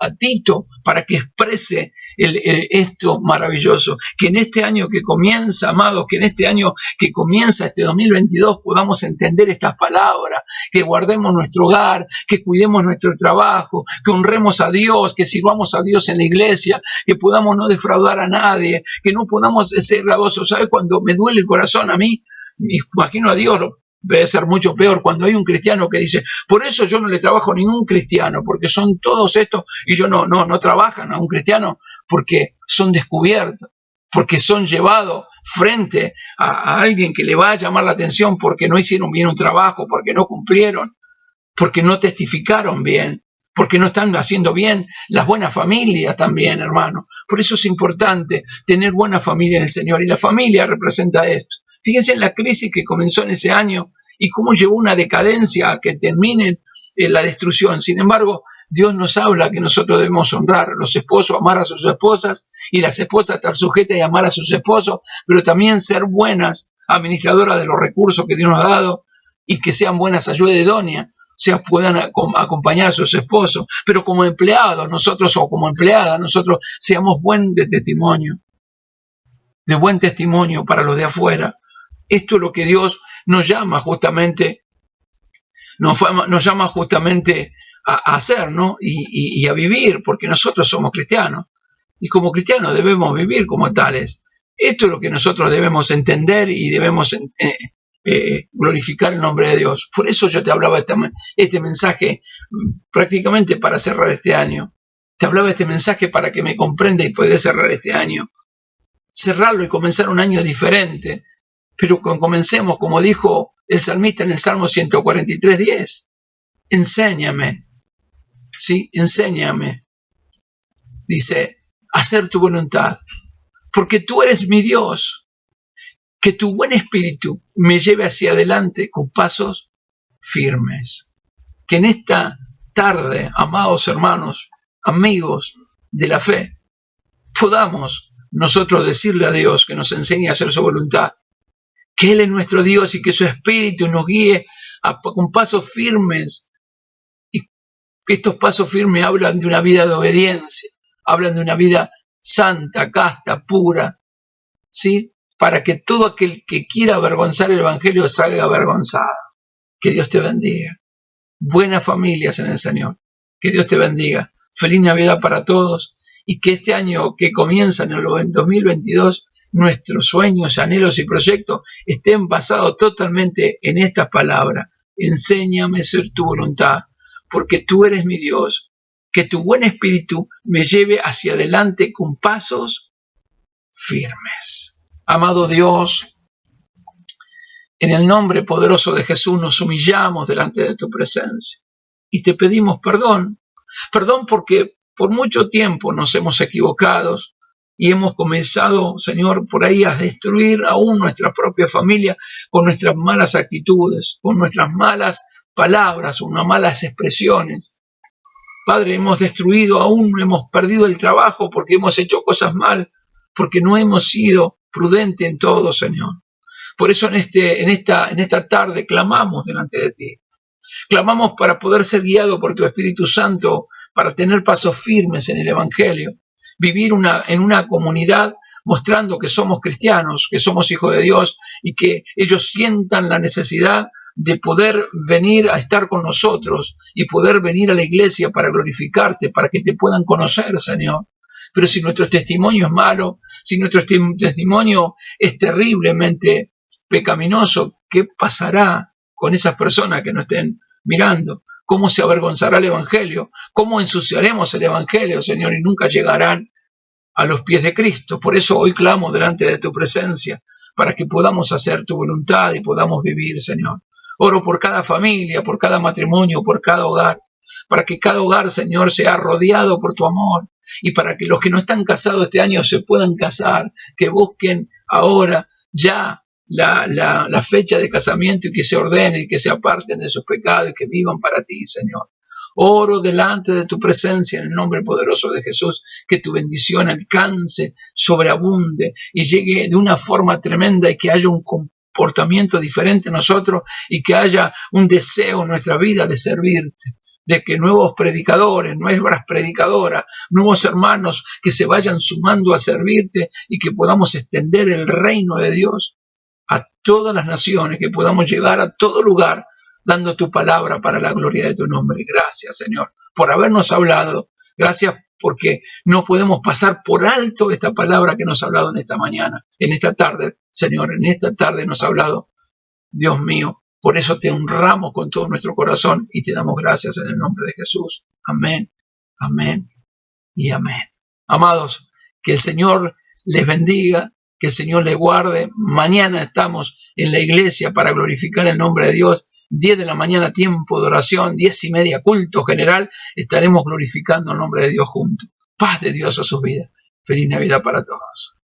a Tito para que exprese esto maravilloso. Que en este año que comienza, amados, que en este año que comienza este 2022 podamos entender estas palabras, que guardemos nuestro hogar, que cuidemos nuestro trabajo, que honremos a Dios, que sirvamos a Dios en la iglesia, que podamos no defraudar a nadie, que no podamos ser gravosos. ¿Sabe cuando me duele el corazón a mí? Imagino a Dios, debe ser mucho peor cuando hay un cristiano que dice, por eso yo no le trabajo a ningún cristiano, porque son todos estos, y yo no trabajan a un cristiano porque son descubiertos, porque son llevados frente a alguien que le va a llamar la atención porque no hicieron bien un trabajo, porque no cumplieron, porque no testificaron bien, porque no están haciendo bien las buenas familias también, hermano. Por eso es importante tener buena familia en el Señor, y la familia representa esto. Fíjense en la crisis que comenzó en ese año y cómo llevó una decadencia a que termine la destrucción. Sin embargo, Dios nos habla que nosotros debemos honrar a los esposos, amar a sus esposas, y las esposas estar sujetas y amar a sus esposos, pero también ser buenas administradoras de los recursos que Dios nos ha dado y que sean buenas ayudas idóneas, o sea, puedan acompañar a sus esposos, pero como empleados nosotros o como empleadas nosotros seamos buen testimonio para los de afuera. Esto es lo que Dios nos llama justamente, nos llama justamente a hacer, ¿no? Y a vivir, porque nosotros somos cristianos. Y como cristianos debemos vivir como tales. Esto es lo que nosotros debemos entender y debemos glorificar el nombre de Dios. Por eso yo te hablaba este mensaje prácticamente para cerrar este año. Te hablaba este mensaje para que me comprenda y pueda cerrar este año. Cerrarlo y comenzar un año diferente. Pero comencemos, como dijo el salmista en el Salmo 143:10. Enséñame, ¿sí? Enséñame. Dice, hacer tu voluntad. Porque tú eres mi Dios. Que tu buen espíritu me lleve hacia adelante con pasos firmes. Que en esta tarde, amados hermanos, amigos de la fe, podamos nosotros decirle a Dios que nos enseñe a hacer su voluntad, que Él es nuestro Dios y que su espíritu nos guíe con pasos firmes, y que estos pasos firmes hablan de una vida de obediencia, hablan de una vida santa, casta, pura, ¿sí? Para que todo aquel que quiera avergonzar el Evangelio salga avergonzado. Que Dios te bendiga. Buenas familias en el Señor. Que Dios te bendiga. Feliz Navidad para todos. Y que este año que comienza en el 2022, nuestros sueños, anhelos y proyectos estén basados totalmente en estas palabras. Enséñame a hacer tu voluntad, porque tú eres mi Dios. Que tu buen espíritu me lleve hacia adelante con pasos firmes. Amado Dios, en el nombre poderoso de Jesús nos humillamos delante de tu presencia y te pedimos perdón. Perdón porque por mucho tiempo nos hemos equivocado y hemos comenzado, Señor, por ahí a destruir aún nuestra propia familia con nuestras malas actitudes, con nuestras malas palabras, con unas malas expresiones. Padre, hemos destruido aún, hemos perdido el trabajo porque hemos hecho cosas mal, porque no hemos sido prudentes en todo, Señor. Por eso en esta tarde clamamos delante de ti. Clamamos para poder ser guiados por tu Espíritu Santo, para tener pasos firmes en el Evangelio, vivir en una comunidad mostrando que somos cristianos, que somos hijos de Dios y que ellos sientan la necesidad de poder venir a estar con nosotros y poder venir a la iglesia para glorificarte, para que te puedan conocer, Señor. Pero si nuestro testimonio es malo, si nuestro testimonio es terriblemente pecaminoso, ¿qué pasará con esas personas que nos estén mirando? ¿Cómo se avergonzará el Evangelio? ¿Cómo ensuciaremos el Evangelio, Señor? Y nunca llegarán a los pies de Cristo. Por eso hoy clamo delante de tu presencia, para que podamos hacer tu voluntad y podamos vivir, Señor. Oro por cada familia, por cada matrimonio, por cada hogar, para que cada hogar, Señor, sea rodeado por tu amor y para que los que no están casados este año se puedan casar, que busquen ahora ya la fecha de casamiento y que se ordenen, que se aparten de sus pecados y que vivan para ti, Señor. Oro delante de tu presencia en el nombre poderoso de Jesús, que tu bendición alcance, sobreabunde y llegue de una forma tremenda y que haya un comportamiento diferente en nosotros y que haya un deseo en nuestra vida de servirte, de que nuevos predicadores, nuevas predicadoras, nuevos hermanos que se vayan sumando a servirte y que podamos extender el reino de Dios a todas las naciones, que podamos llegar a todo lugar dando tu palabra para la gloria de tu nombre. Gracias, Señor, por habernos hablado. Gracias porque no podemos pasar por alto esta palabra que nos ha hablado en esta mañana, en esta tarde, Señor, en esta tarde nos ha hablado, Dios mío. Por eso te honramos con todo nuestro corazón y te damos gracias en el nombre de Jesús. Amén, amén y amén. Amados, que el Señor les bendiga, que el Señor les guarde. Mañana estamos en la iglesia para glorificar el nombre de Dios. 10 de la mañana, tiempo de oración, 10:30, culto general. Estaremos glorificando el nombre de Dios juntos. Paz de Dios a sus vidas. Feliz Navidad para todos.